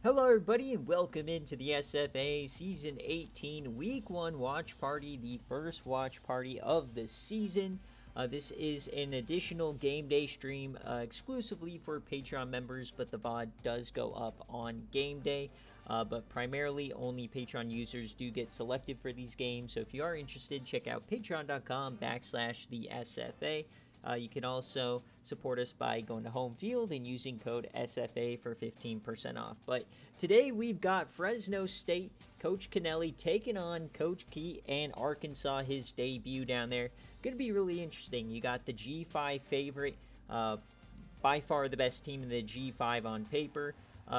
Hello everybody and welcome into the SFA Season 18 Week 1 watch party, the first watch party of the season. This is an additional game day stream exclusively for Patreon members, but the VOD does go up on game day. But primarily only Patreon users do get selected for these games, so if you are interested, check out patreon.com/the SFA. You can also support us by going to Home Field and using code SFA for 15% off. But today we've got Fresno State, Coach Kennelly taking on Coach Key and Arkansas, his debut down there. Going to be really interesting. You got the G5 favorite, by far the best team in the G5 on paper,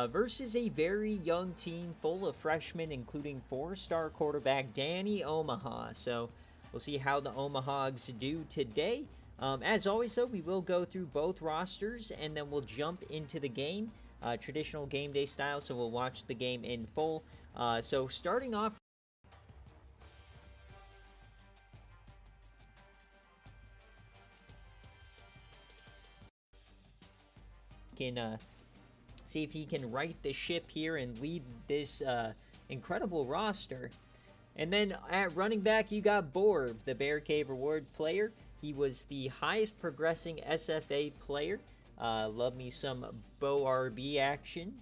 versus a very young team full of freshmen, including four-star quarterback Danny Omaha. So we'll see how the Omahags do today. As always, though, we will go through both rosters, and then we'll jump into the game, traditional game day style, so we'll watch the game in full. So starting off, can see if he can right the ship here and lead this incredible roster. And then at running back, you got Borb, the BearCave reward player. He was the highest progressing SFA player. Love me some Bo RB action.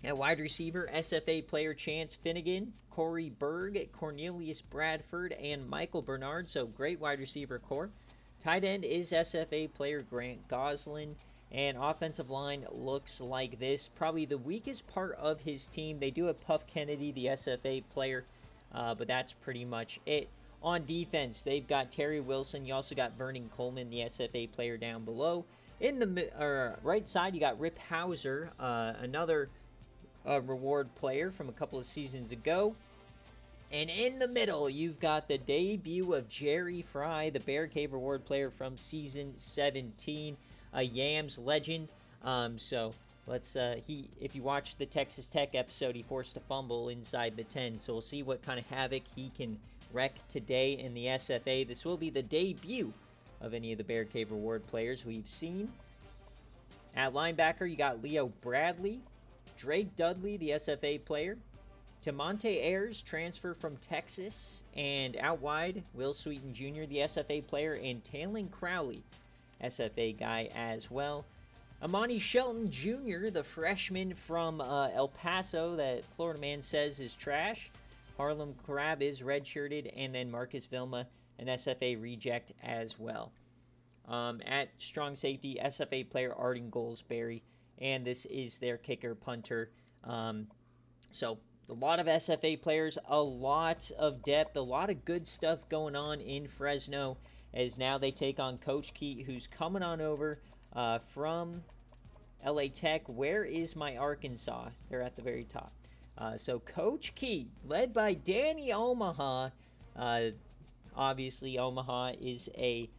At wide receiver, SFA player Chance Finnegan, Corey Berg, Cornelius Bradford, and Michael Bernard. So great wide receiver core. Tight end is SFA player Grant Goslin. And offensive line looks like this. Probably the weakest part of his team. They do have Puff Kennedy, the SFA player, but that's pretty much it. On defense, they've got Terry Wilson. You also got Vernon Coleman, the SFA player, down below. In the right side, you got Rip Hauser, another reward player from a couple of seasons ago. And in the middle, you've got the debut of Jerry Fry, the BearCave reward player from Season 17, a Yams legend. So let's if you watch the Texas Tech episode, he forced a fumble inside the 10. So we'll see what kind of havoc he can wreck today in the SFA. This will be the debut of any of the BearCave reward players we've seen. At linebacker, you got Leo Bradley, Drake Dudley, the SFA player, Tamonte Ayers, transfer from Texas, and out wide, Will Sweeten Jr., the SFA player, and Talon Crowley, SFA guy as well. Amani Shelton Jr., the freshman from El Paso that Florida Man says is trash. Harlem Crab is redshirted, and then Marcus Vilma, an SFA reject as well. At strong safety, SFA player Arden Goldsberry, and this is their kicker punter. So a lot of SFA players, a lot of depth, a lot of good stuff going on in Fresno, as now they take on Coach Key, who's coming on over from LA Tech. Where is my Arkansas? They're at the very top. So Coach Key, led by Danny Omaha. Obviously, Omaha is a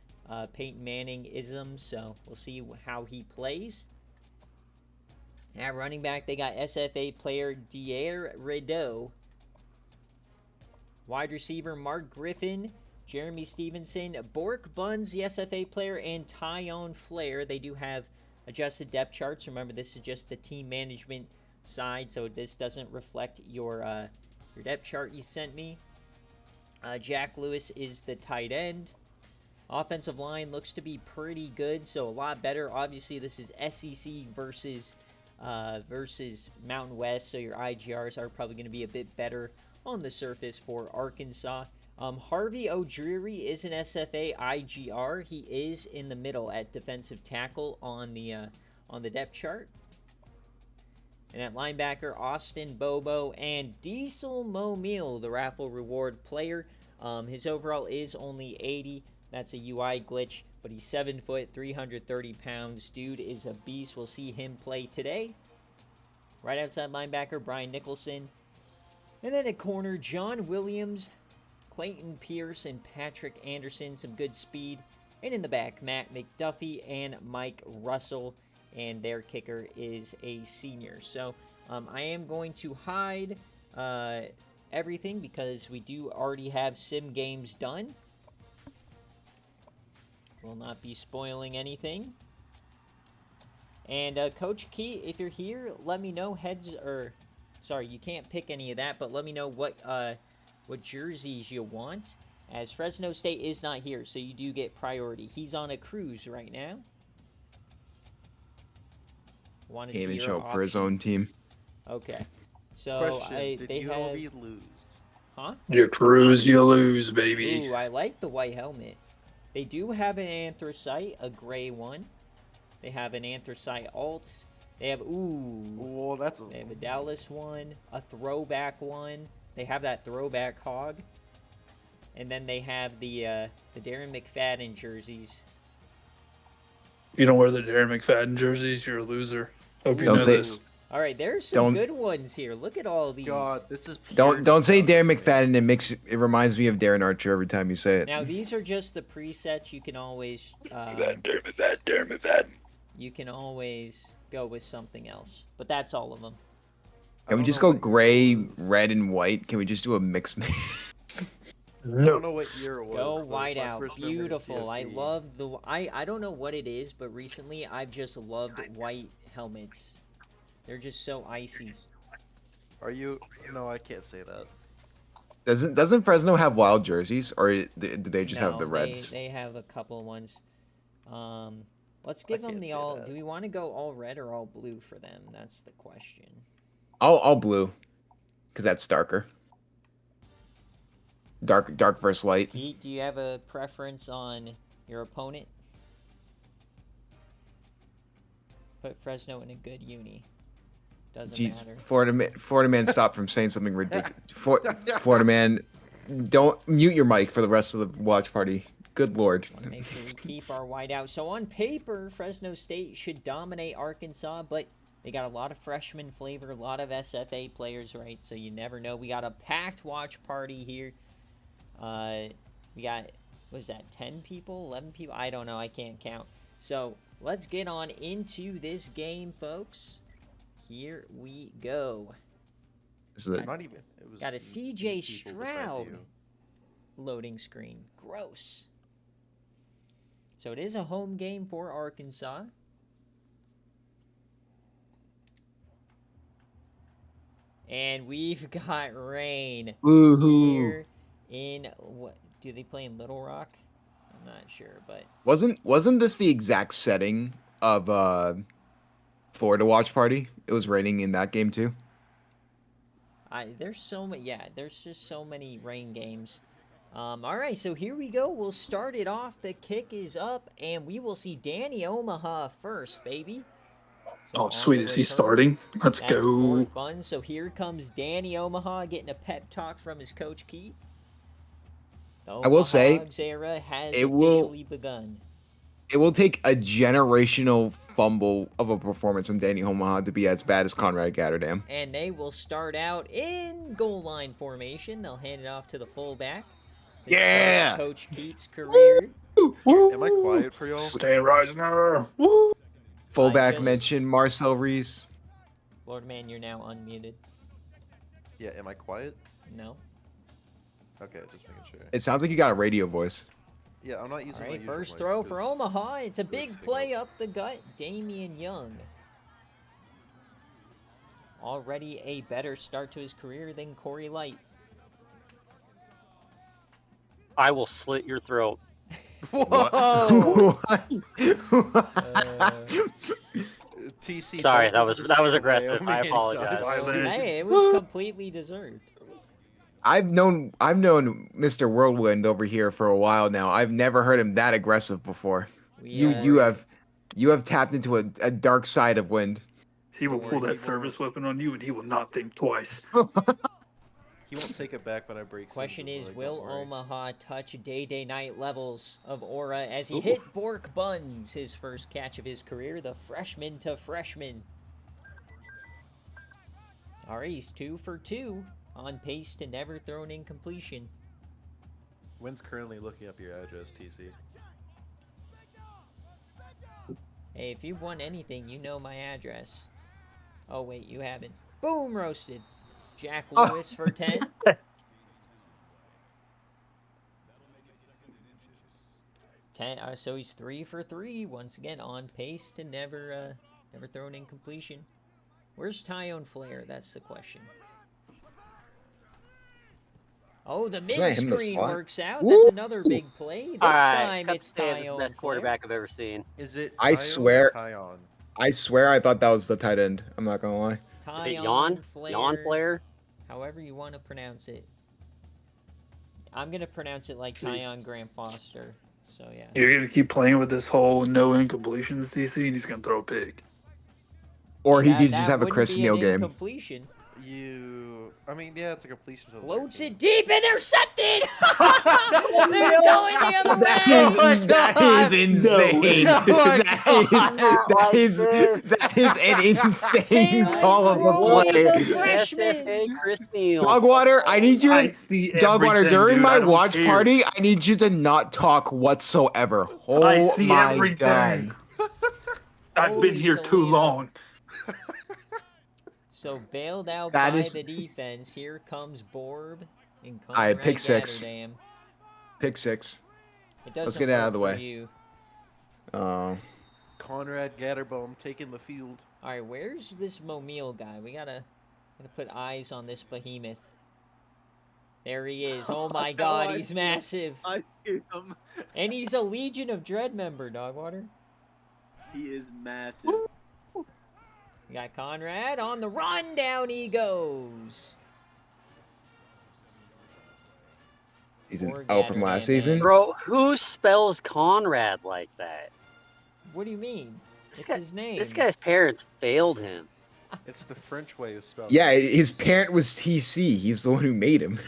Peyton Manning-ism, so we'll see how he plays. At running back, they got SFA player Dier Rideau. Wide receiver Mark Griffin, Jeremy Stevenson, Bork Buns, the SFA player, and Tyone Flair. They do have adjusted depth charts. Remember, this is just the team management side, so this doesn't reflect your depth chart you sent me. Jack Lewis is the tight end. Offensive line looks to be pretty good, so a lot better. Obviously, this is SEC versus Mountain West, so your IGRs are probably going to be a bit better on the surface for Arkansas. Harvey O'Dreary is an SFA IGR. He is in the middle at defensive tackle on the depth chart. And at linebacker, Austin Bobo and Diesel Momil, the raffle reward player. His overall is only 80. That's a UI glitch, but he's 7 foot, 330 pounds. Dude is a beast. We'll see him play today. Right outside linebacker, Brian Nicholson. And then at corner, John Williams, Clayton Pierce, and Patrick Anderson. Some good speed. And in the back, Matt McDuffie and Mike Russell. And their kicker is a senior. So I am going to hide everything because we do already have sim games done. Will not be spoiling anything. And Coach Key, if you're here, let me know heads or, sorry, you can't pick any of that, but let me know what jerseys you want. As Fresno State is not here, so you do get priority. He's on a cruise right now. Want to Can't see even your show up for his own team. Okay. So Question: Did they have. UOB lose? Huh? You cruise, you lose, baby. Ooh, I like the white helmet. They do have an anthracite, a gray one. They have an anthracite alt. They have Oh, that's. They have a Dallas one, a throwback one. They have that throwback hog. And then they have the Darren McFadden jerseys. If you don't wear the Darren McFadden jerseys, you're a loser. Hope you Don't know say- this. All right, there's some Don't- good ones here. Look at all these. God, this is pure Don't say nostalgia, Darren man. McFadden. It reminds me of Darren Archer every time you say it. Now these are just the presets. You can always Darren McFadden. you can always go with something else, but that's all of them. Can we just go gray, red, and white? Can we just do a mix? I No. don't know what year it was. Go but white my out, first memory of beautiful. I CFP love the. I don't know what it is, but recently I've just loved white helmets. They're just so icy. Are you? No, I can't say that. Doesn't Fresno have wild jerseys, or do they just have the No, reds? They have a couple of ones. Let's give them can't the say all. that. Do we want to go all red or all blue for them? That's the question. All blue, because that's darker. Dark versus light. Pete, do you have a preference on your opponent? Put Fresno in a good uni. Doesn't matter. Florida man, stop from saying something ridiculous. Florida man, don't mute your mic for the rest of the watch party. Good Lord. Want to make sure we keep our white out. So on paper, Fresno State should dominate Arkansas, but they got a lot of freshman flavor, a lot of SFA players, right? So you never know. We got a packed watch party here. We got, what is that, 10 people, 11 people? I don't know. I can't count. So let's get on into this game, folks. Here we go. Not even. It was Got a CJ people besides Stroud you. loading screen. Gross. So it is a home game for Arkansas. And we've got rain here in what do they play in Little Rock? I'm not sure, but Wasn't this the exact setting of Florida watch party? It was raining in that game too. there's so many. Yeah, there's just so many rain games. All right, so here we go. We'll start it off. The kick is up, and we will see Danny Omaha first, baby. So Oh, on sweet. the Is he return, starting? Let's that's go. Pork Buns. So here comes Danny Omaha getting a pep talk from his coach Key. The I will say, Omaha's era has it will- officially begun. It will take a generational fumble of a performance from Danny Omaha to be as bad as Conrad Gatterdam. And they will start out in goal line formation. They'll hand it off to the fullback. To Yeah! start Coach Keats' career. Am I quiet for y'all? Stay Reisner. Woo. Fullback just- mentioned Marcel Reese. Florida man, you're now unmuted. Yeah. Am I quiet? No. Okay, just making sure. It sounds like you got a radio voice. Yeah, I'm not All using. my right, usual first mic throw for 'cause- Omaha. It's a Good big signal. play up the gut. Damian Young. Already a better start to his career than Corey Light. I will slit your throat. Whoa! TC. Sorry, don't that was disrespect aggressive. I Wyoming apologize. anytime. Hey, it was completely deserved. I've known Mr. Whirlwind over here for a while now. I've never heard him that aggressive before. We, You have tapped into a dark side of Wind. He will Don't pull worry, that he service won't. weapon on you, and he will not think twice. He won't take it back when I break. Question sentences, is, like, don't will worry. Omaha touch day night levels of aura as he hit Bork Buns, his first catch of his career, the freshman to freshman. All right, he's 2 for 2, on pace to never throw an incompletion. Wynn's currently looking up your address, TC. Hey, if you've won anything, you know my address. Oh, wait, you haven't. Boom, roasted. Jack Lewis for 10. 10. So he's 3 for 3. Once again, on pace to never Never throw an incompletion. Where's Tyone Flair? That's the question. Oh, the Isn't that him in the mid-screen slot? works out. Woo! That's another big play. This All right, time cut it's to say this is the Tyone best Flair. quarterback I've ever seen. Is it I Tyon swear- or Tyon? I swear I thought that was the tight end. I'm not gonna lie. Is it Tyone Yawn Flair? However you want to pronounce it. I'm going to pronounce it like Tyon Graham Foster. So, yeah. You're gonna keep playing with this whole no incompletions DC, and he's gonna throw a pick. Or he That- could that just have a wouldn't Chris be Neal an game. incompletion. I mean, yeah, it's a completion. To the Floats 13. it deep, intercepted! They're going the other That way! is, Oh my that God! is insane. No. Oh my that is an insane Taylor call of Crowley, the the play. freshman. SFA Chris Neal. Dogwater, I need you I to see Dogwater everything, during dude. my I don't watch care. party. I need you to not talk whatsoever. I Oh see my everything. god! I've been Holy here too Toledo. long. So bailed out That by is- the defense. Here comes Borb and Alright, Conrad pick six. Gatterdam. Pick 6. It doesn't Let's get it out of work the for way. you. Conrad Gatterbaum taking the field. All right, where's this Momil guy? We gotta put eyes on this behemoth. There he is. Oh my God, I he's see him. massive, I see him. and he's a Legion of Dread member. Dogwater. He is massive. We got Conrad on the run. Down he goes. Season Poor out from last Gatterdam, season. man. Bro, who spells Conrad like that? What do you mean? This It's guy- his name. This guy's parents failed him. It's the French way of spelling. Yeah, his parent was TC. He's the one who made him.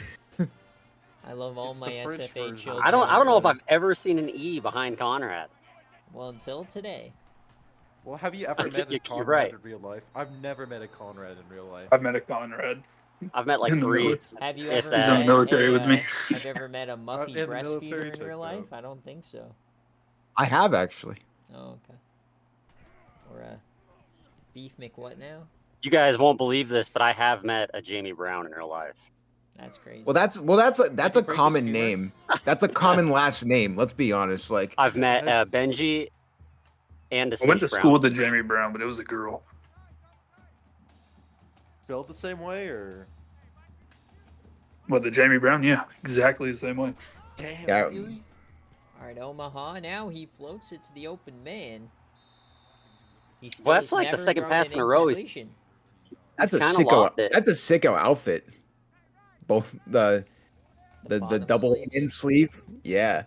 I love all It's the my French SFA version. children. I don't know if I've ever seen an E behind Conrad. Well, until today. Well, have you ever met a You're Conrad right. in real life? I've never met a Conrad in real life. I've met a Conrad. I've met like In the 3. military. Have you If ever that- He's in the met military a, with me. Have you ever met a Muffy in the military, breastfeeder in check real so. life? I don't think so. I have actually. Oh, okay. Or a beef McWhat now? You guys won't believe this, but I have met a Jamie Brown in real life. That's crazy. Well, that's a Did you break his common femur? name. That's a common last name. Let's be honest. Like, I've met Nice. Benji and a I went to Cinch school Brown. with the Jamie Brown, but it was a girl. Spelled the same way, or What, the Jamie Brown? Yeah, exactly the same way. damn, Yeah. really? All right, Omaha. Now he floats it to the open man. He still Well, that's has like the never second thrown pass an in a row. incompletion. that's a kinda sicko. lost it. That's a sicko outfit. Both the bottom double sleeves. in sleeve. Yeah.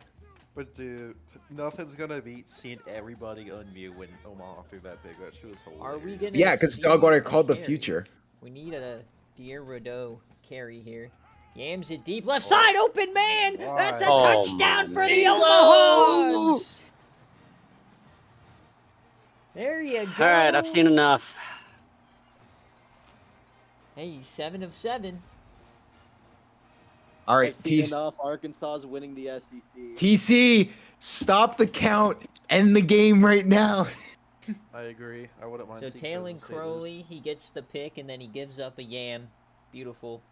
But dude, nothing's gonna beat seeing everybody unmute when Omaha threw that big. That shit was hilarious. Are we gonna? Yeah, because see Dogwater a called the carry? future. We need a Deer Rodeau carry here. Yams it deep left Oh. side, open man. That's a Oh, touchdown for my the man. Omahas. There you go. All right, I've seen enough. Hey, 7 of 7. All right, I've seen TC, enough. Arkansas is winning the SEC. TC, stop the count. End the game right now. I agree. I wouldn't mind. So seeing tailing Fresno State lose. Crowley, he gets the pick and then he gives up a yam. Beautiful.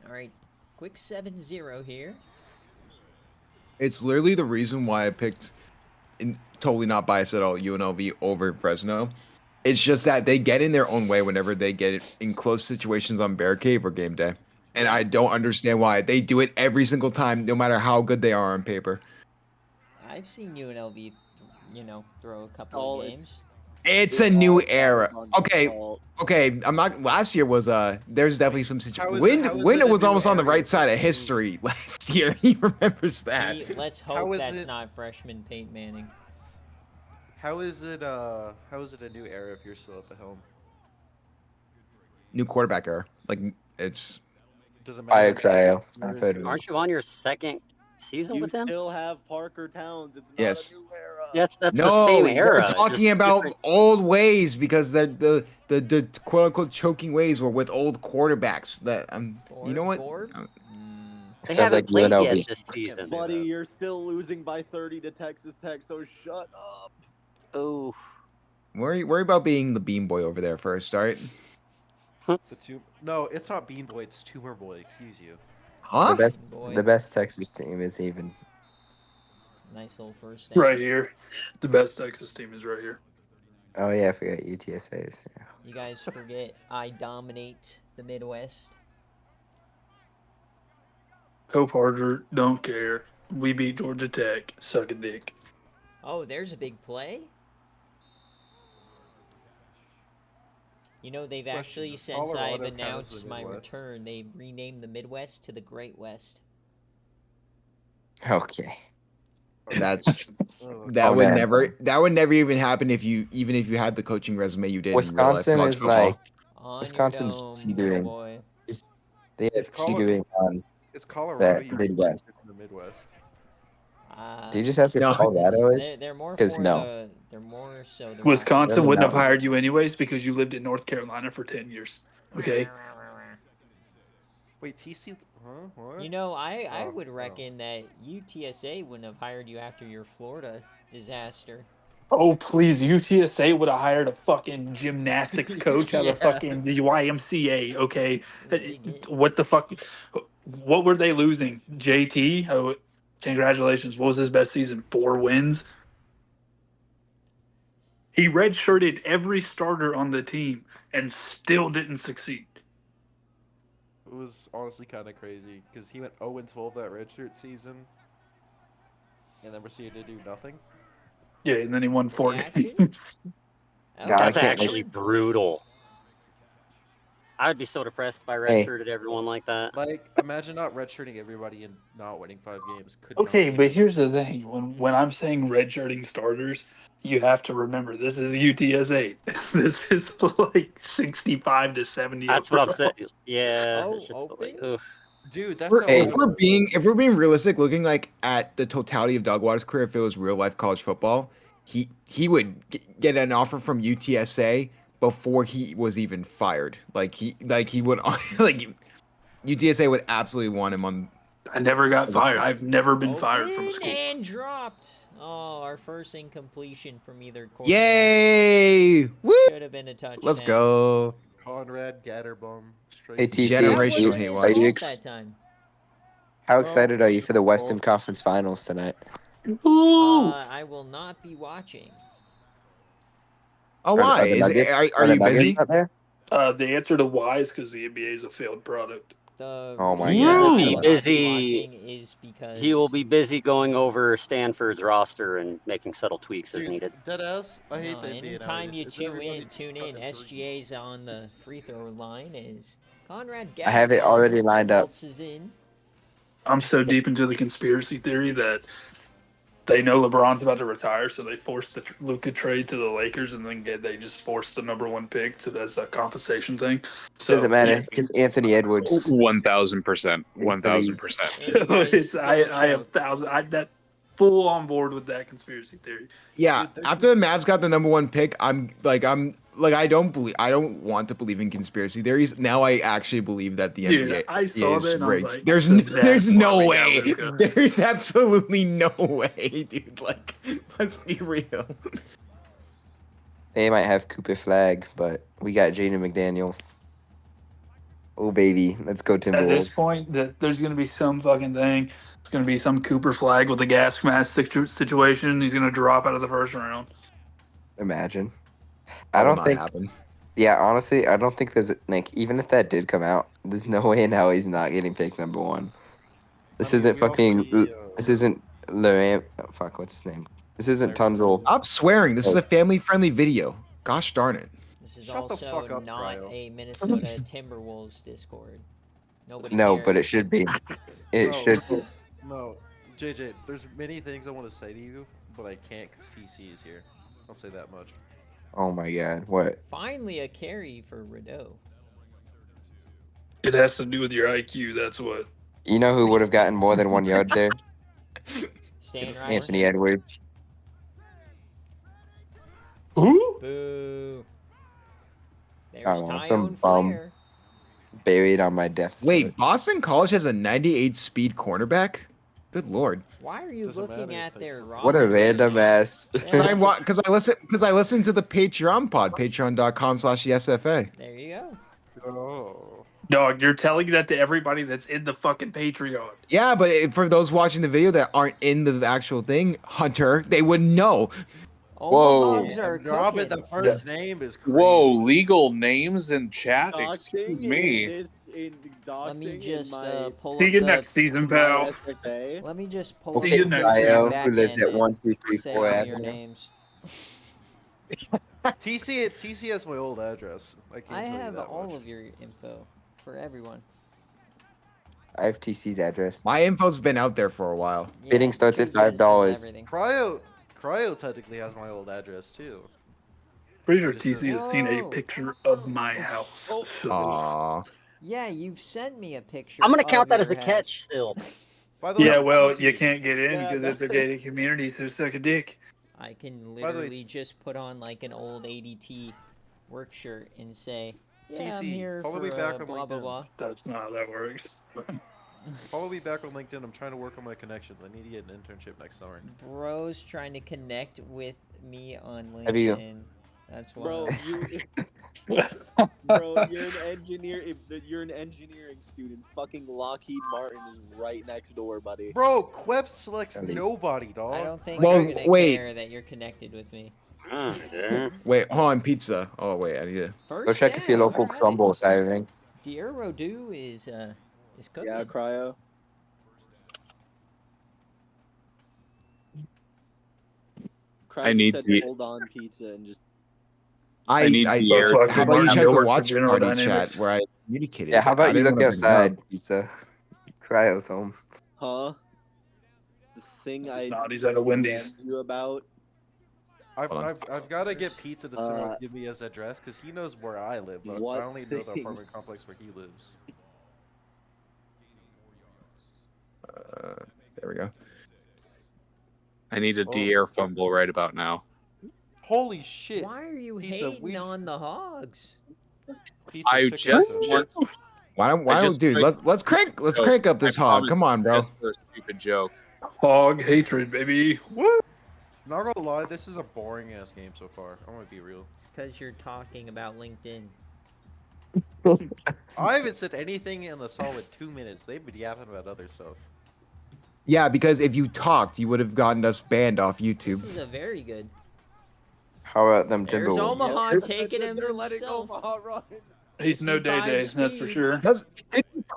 All right, quick 7-0 here. It's literally the reason why I picked, totally not biased at all, UNLV over Fresno. It's just that they get in their own way whenever they get in close situations on BearCave or game day. And I don't understand why. They do it every single time, no matter how good they are on paper. I've seen UNLV, throw a couple Oh, of it's- games. It's It's a new all era. on Okay, default. okay. I'm not. Last year was there's definitely some How situation. is Win, it Winter a was new almost on the era? right side of history last year. He remembers that. See, let's How hope is that's it- not freshman Peyton Manning. How is it a new era if you're still at the helm? New quarterback era. Like it's. Doesn't I matter. cryo. Where I've is heard it? of it. Aren't you on your second season You with him? still have Parker Towns. It's not Yes. a new era. Yeah, that's No, the same era. they're talking just about different- old ways because the quote unquote choking ways were with old quarterbacks. That you know what? Borb? They Sounds haven't like played UNLV. yet this season. say Buddy, that. you're still losing by 30 to Texas Tech, so shut up. Oh, Worry about being the bean boy over there first, all right? No, it's not Bean Boy. It's Tumor Boy. Excuse you. Huh? The best, Boy. the best Texas team is even. Nice little first down. Right here. The best Texas team is right here. Oh yeah, I forgot UTSA's. Yeah. You guys forget I dominate the Midwest. Cope Harder, don't care. We beat Georgia Tech. Suck a dick. Oh, there's a big play. You know, they've Question, actually, does since I've Colorado count as the announced my Midwest? return, they've renamed the Midwest to the Great West. Okay. That's Oh, that Oh, would man. never even happen if you had the coaching resume you did in real life Wisconsin college is football. like On Wisconsin's your dome, teetering. boy. they It's have Colo- teetering on. It's Colorado. That You Midwest. in the Midwest. Do you just ask if No. Colorado is? They're more 'Cause for no. the. They're more so. The Wisconsin Really wouldn't have not. hired you anyways because you lived in North Carolina for 10 years. Okay? Wait, TC? Huh? What? You know, I Oh, would oh. reckon that UTSA wouldn't have hired you after your Florida disaster. Oh, please. UTSA would have hired a fucking gymnastics coach out of Yeah. fucking the YMCA. Okay? They get- What the fuck? What were they losing? JT? Oh, congratulations. What was his best season? 4 wins? He redshirted every starter on the team and still didn't succeed. It was honestly kind of crazy because he went 0-12 that redshirt season, and then proceeded to do nothing. Yeah, and then he won 4 Reaction? games. Oh, God, I That's can't actually brutal. I would be so depressed if I Hey. redshirted everyone like that. Like, imagine not redshirting everybody and not winning 5 games. Could Okay, not but be. here's the thing. When I'm saying redshirting starters, you have to remember this is UTSA. This is like 65 to 70. That's what I'm saying. overalls. Yeah, Oh, it's just like, open? ugh. Dude, that's how. If we're being realistic, looking like at the totality of Doug Waters' career, if it was real life college football, he would get an offer from UTSA before he was even fired. Like he would like UTSA would absolutely want him on. I never got fired. I've never been fired from a Open school. and dropped. Oh, our first incompletion from either quarter. Yay! Woo! Should have been a touchdown. Let's go. Conrad Gatterbum. Straight Hey, to- TC, That Generation wasn't hate his watch. Are you fault that time. How excited are you for the Western Conference Finals tonight? Ooh. I will not be watching. Oh, Are why? the Is it, Nuggets- are the you Nuggets busy? not there? The answer to why is because the NBA is a failed product. The Oh my reason God. I Woo! will Be not be busy. watching is because He will be busy going over Stanford's roster and making subtle tweaks as Dude, needed. deadass. I hate No, the NBA anytime nowadays. you Is tune everybody in, just tune in. fucking SGA's on the free throw line is Conrad I have it Gatterbum already lined up. waltzes in. I'm so deep into the conspiracy theory that they know LeBron's about to retire, so they forced the Luka trade to the Lakers, and then they just forced the #1 pick to as a compensation thing. So Doesn't matter because Anthony Edwards. 1,000%. 1,000%. And you guys It's, still I have choked. that full on board with that conspiracy theory. Yeah. Dude, they're After the just- Mavs got the #1 pick, I don't want to believe in conspiracy theories. Now I actually believe that the Dude, NBA I saw is that and I was rigged. like, there's so that's there's why no we got way. Luka. There's absolutely no way, dude. Like, let's be real. They might have Cooper Flag, but we got Jaden McDaniels. Oh baby, let's go At this Timberwolves. point, there's going to be some fucking thing. It's going to be some Cooper Flag with a gas mask situation. He's going to drop out of the first round. Imagine. That I will don't not think. happen. Yeah, honestly, I don't think there's like even if that did come out, there's no way in hell he's not getting picked #1. This I mean, isn't we also fucking. need, This isn't Loram. Oh, fuck, what's his name? This isn't Tunzel. Stop swearing. This is a family-friendly video. Gosh darn it. This is Shut the also fuck up, not Cryo. a Minnesota Timberwolves Discord. Nobody No, cares. but it should be. It No, should. Be. No, JJ, there's many things I want to say to you, but I can't because CC is here. I'll say that much. Oh my god, what? Finally a carry for Rideau. It has to do with your IQ. That's what. You know who would have gotten more than 1 yard there? Stan Rice. Anthony Edwards. Who? Boo. There's Oh, Tyone some bum. Flair. Buried on my death. Wait, Boston College has a 98 speed cornerback? Good lord. Why are you Doesn't looking matter, at they their suck. roster? What a random ass. Yeah. Because I listen to the Patreon pod, patreon.com/the SFA. There you go. Oh. Dog, you're telling that to everybody that's in the fucking Patreon. Yeah, but for those watching the video that aren't in the actual thing, Hunter, they wouldn't know. Omahogs Damn, are drop it. cooking. The first name is crazy. Whoa, legal names in chat. Excuse Doxing me. in Let me doxing just in my, pull See up you the. next season, my pal. SFA. Let me just pull See Okay, you up next the Kyle, season. who lives at backhanded 1234 saying your Avenue. names. TC has my old address. I can't I tell you have that all much. of your info for everyone. I have TC's address. My info's been out there for a while. Yeah, Bidding starts at truth is, and $5. everything. Cryo technically has my old address too. Pretty sure Just TC has seen a Whoa. picture of my house. Oh. So Aw. Yeah, you've sent me a picture. I'm gonna of count that as your a house. catch still. By the way, yeah, well, TC, you can't get in Yeah, because it's a gated community, so suck a dick. I can By the way- literally just put on like an old ADT work shirt and say, "Yeah, I'm TC, here follow for me back on blah blah LinkedIn. blah." That's not how that works. Follow me back on LinkedIn. I'm trying to work on my connections. I need to get an internship next summer. Bro's trying to connect with me on Have you- LinkedIn. That's Bro, wild. bro, you're an engineer. You're an engineering student. Fucking Lockheed Martin is right next door, buddy. Bro, Queb selects Elite. nobody, dog. I don't think Well, you're gonna wait. care that you're connected with me. Yeah. Wait, hold on, pizza. Oh wait, I need to. First Go check if your down, local alright. crumble siren. Dear Rodu is cooking. Yeah, cryo. Cryo I need said the- hold on pizza and just I need I, the air. That's why how about you Martin check the Gilbert for watch General party Dynamics. chat where I communicated? Yeah, how it. I about you didn't look wanna bring it up. outside, pizza? Cryo's home. huh? The thing It's I not, he's at a Wendy's. DM'd you about. I've Hold on. got to get pizza to Uh, give me his address because he knows where I live, but What I only know the thing? apartment complex where he lives. There we go. I need a Oh. D-air fumble right about now. Holy shit! Why are you Pizza, hating we- on the hogs? Pizza I chicken just sandwich. want. Why just dude? tried- Let's crank Joke. crank up this I hog. promise Come on, bro. Just for a stupid joke. Hog hatred, baby. Woo! Not gonna lie, this is a boring ass game so far. I'm gonna be real. It's because you're talking about LinkedIn. I haven't said anything in a solid 2 minutes. They've been yapping about other stuff. Yeah, because if you talked, you would have gotten us banned off This YouTube. is a very good. How about them There's Timberwolves? Omaha Yep. taking him They're letting himself. Omaha run. He's no 55 day-day, that's for speed. sure.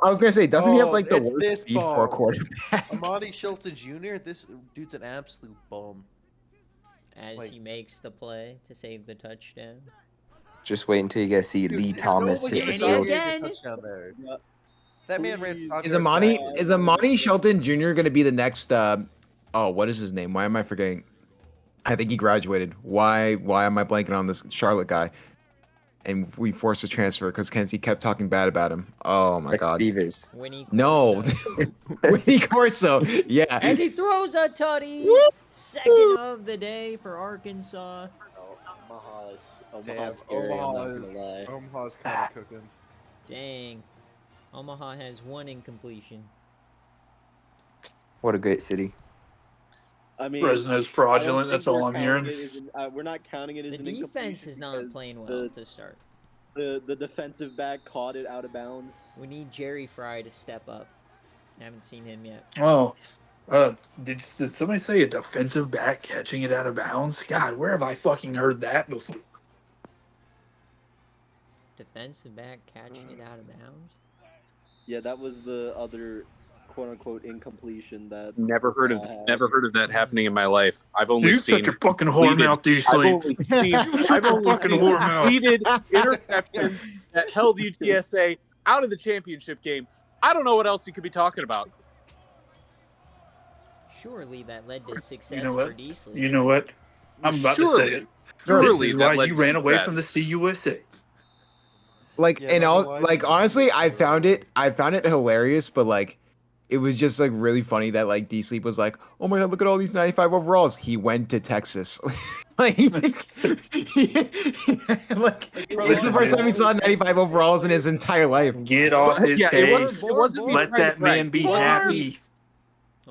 I was gonna say, doesn't he have like the it's worst this speed for a bomb. quarterback? Amadi Shelton Jr., this dude's an absolute bum. As Like- he makes the play to save the touchdown. Just wait until you guys see Dude, Lee Thomas nobody hit the Danny saw field. he had a again. touchdown there. Yeah. That man Please. ran 5 Is yards Amani back. is Amani Shelton Jr. gonna be the next? Oh, what is his name? Why am I forgetting? I think he graduated. Why am I blanking on this Charlotte guy? And we forced a transfer because Kenzie kept talking bad about him. Oh my Rex god. Stevens. Winnie No, Corso. Winnie Corso. Yeah. As he throws a tutty. Second of the day for Arkansas. Omaha's Damn, scary, I'm not gonna lie. Omaha's kind of cooking. Dang. Omaha has one incompletion. What a great city. I mean, Fresno's I don't fraudulent, think that's all we're I'm counting hearing. it as we're not counting it as The an defense incompletion is not because playing well the- to start. The defensive back caught it out of bounds. We need Jerry Fry to step up. Haven't seen him yet. Oh, did somebody say a defensive back catching it out of bounds? God, where have I fucking heard that before? Defensive back catching it out of bounds. Yeah, that was the other quote unquote incompletion that. Never heard of that happening in my life. I've only You seen such a fucking whore completed- mouth, do you I've sleep? only seen I've only Fucking seen whore mouth. completed interceptions that held UTSA out of the championship game. I don't know what else you could be talking about. Surely that led to success You know for what? Diesel. You know what? I'm about to say Surely- it. Surely This is that why led you to ran away success. from the CUSA. Like Yeah, and not all gonna lie, like this is honestly, I so found it hilarious, but like it was just like really funny that like D Sleep was like, oh my god, look at all these 95 overalls. He went to Texas. like, like it's the first time he saw 95 overalls in his entire life. Get off his Yeah, case. it wasn't me Let trying to that man brag. be Born. happy.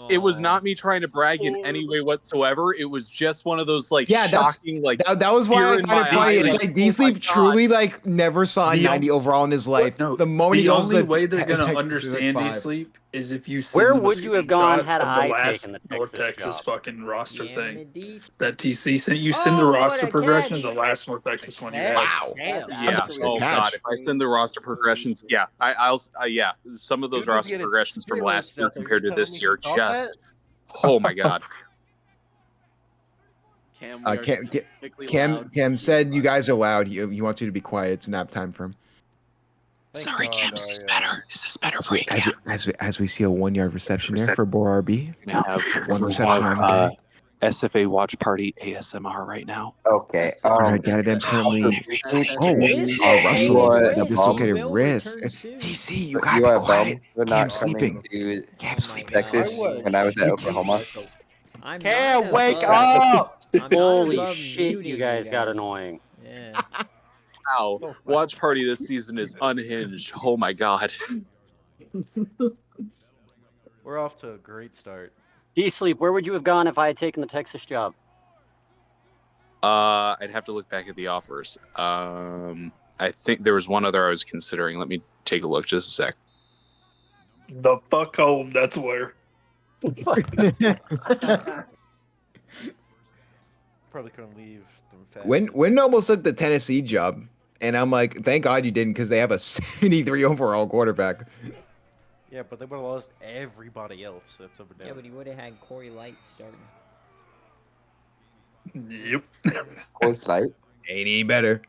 It was not me trying to brag in any way whatsoever. It was just one of those like Yeah, shocking, like that was why tear I in found it my funny. eye, It's like, like oh D-Sleep my God. truly like never saw a The 90 overall in his life. No, The moment he the goes to only the way they're gonna Texas, he's like understand five. D-Sleep is if you Where send them a would you have gone screenshot had of the I last taken the North Texas Texas job? fucking roster Yeah, thing. Medivh. That TC sent you. Send the Oh, what roster a progression of catch! the last North Texas one you Catch. had. Wow. Damn. That's Yeah. actually good Oh catch. God, if I send the roster progressions, yeah, yeah, some of those Dude was roster getting progressions from steroid last year stuff. Are you compared to telling this me year, he thought just that? oh my God. Cam, we are Cam- specifically loud. Cam said you guys are loud. He wants you to be quiet. It's nap time for him. Thank Sorry, God Cam, is this I, better? Is this better As for we, you, as, Cam? we, as, we, as we see a 1 yard reception there for Bor RB. One reception on the day. SFA watch party ASMR right now. Okay. All right, Gaddadam's currently. Oh, Dislocated What? wrist. Return soon. TC, you You gotta be are quiet. bummed for Cam's not sleeping. coming to Cam's Oh my sleeping. Texas God. when I was at Oklahoma. I'm Can't not wake above- up. I'm not Holy above shit, muting you guys got annoying. Yeah. Wow, Oh, watch party this season is unhinged. Oh my God. We're off to a great start. D-Sleep, where would you have gone if I had taken the Texas job? I'd have to look back at the offers. I think there was one other I was considering. Let me take a look just a sec. The fuck home. That's where. Probably couldn't leave them fast. Wynn almost took the Tennessee job, and I'm like, thank God you didn't, because they have a 73 overall quarterback. Yeah, but they would have lost everybody else that's over there. Yeah, but he would have had Corey Light starting. Yep. Was like, Ain't any better.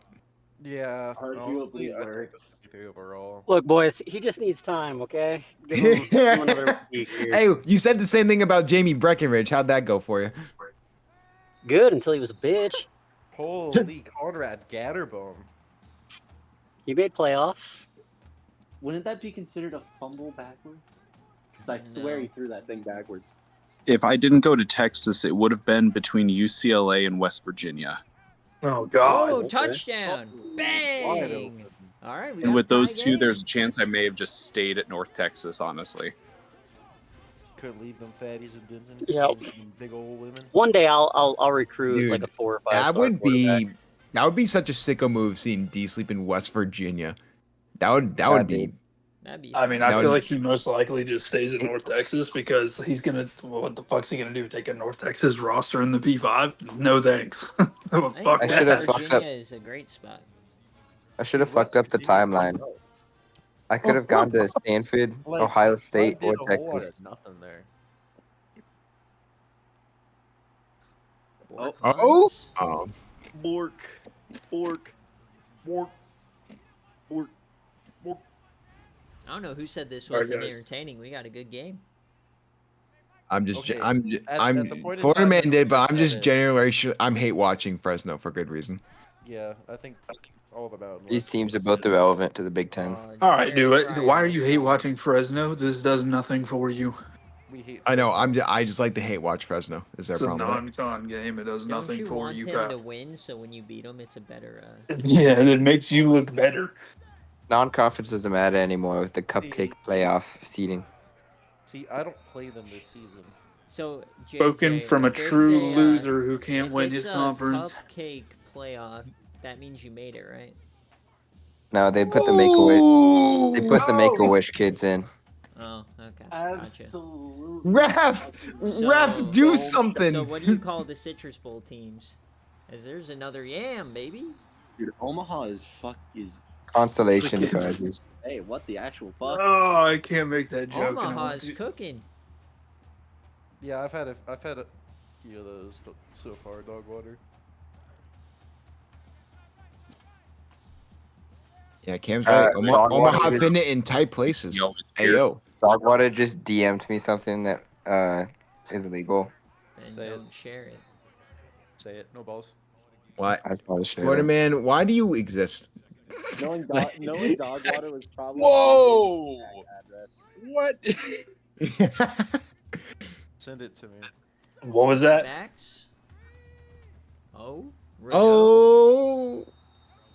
Yeah, honestly, Arguably I took worse. the 63 overall. Look, boys, he just needs time, okay? Give him another week here. Hey, you said the same thing about Jamie Breckenridge. How'd that go for you? Good until he was a bitch. Holy Conrad Gatterbaum. He made playoffs. Wouldn't that be considered a fumble backwards? Because I swear he threw that thing backwards. If I didn't go to Texas, it would have been between UCLA and West Virginia. Oh God. Oh, okay. touchdown! Wide Bang! open. All right, we And got with a tie those two, game. there's a chance I may have just stayed at North Texas, honestly. Couldn't leave them fatties and Denton. Yep. Big old women. One day I'll recruit Dude, like a 4 or 5 That star would quarterback. be such a sicko move seeing D sleep in West Virginia. That would That'd be. be- That'd be. I mean, fun. I That feel would- like he most likely just stays in North Texas because he's gonna. Well, what the fuck's he gonna do? Take a North Texas roster in the P5? No thanks. I Fuck think that. I West should've fucked Virginia up. is a great spot. I should have West fucked up the Virginia's timeline. nuts. I could have gone to Stanford, Like, Ohio I State, did or a whole lot of Texas. nothing there. Bork Oh, Hunts. Bork. Bork. Bork. Bork. Bork. I don't know who said this All right, wasn't guys. entertaining. We got a good game. I'm just. Okay, I'm. at the point in Florida time man that did, we but just I'm said just it- generation. I'm hate watching Fresno for good reason. Yeah, I think all the mountain. These West teams are was both just- irrelevant to the Big Ten. All right, Jared dude. Why are Pryor you hate song. watching Fresno? This does nothing for you. We hate. I know. Fresno. I just like to hate watch Fresno. Is there a It's a problem with that? non-con game. It does Don't nothing you for want you, them to guys. win so when you beat them, it's a better. Yeah, it makes you look better. Non-conference doesn't matter anymore with the cupcake playoff seating. See, I don't play them this season. So Spoken JJ, from a if it's true a, loser who can't if win it's his a conference. cupcake playoff, that means you made it, right? No, they put the Make-A-Wish. They put the Make-A-Wish kids in. Oh, okay. Gotcha. Absolutely. Ref, So- do So something. what do you call the Citrus Bowl teams? As there's another yam, baby. Dude, Omaha is Constellation The kids. prizes. Hey, what the actual fuck? Oh, I can't make that joke. and I want Omaha's to. cooking. Yeah, I've had a few of those so far. Dog water. Yeah, Cam's right. Dog Omaha water is- fitting it in tight places. Yo, Hey yo. Dogwater just DM'd me something that is illegal. And Say it. don't share it. Say it. No balls. What? I just want to share Florida that. man, why do you exist? Knowing dog water was probably Whoa! address. What? Send it to me. What was that? Backs. Oh. Rideau Oh.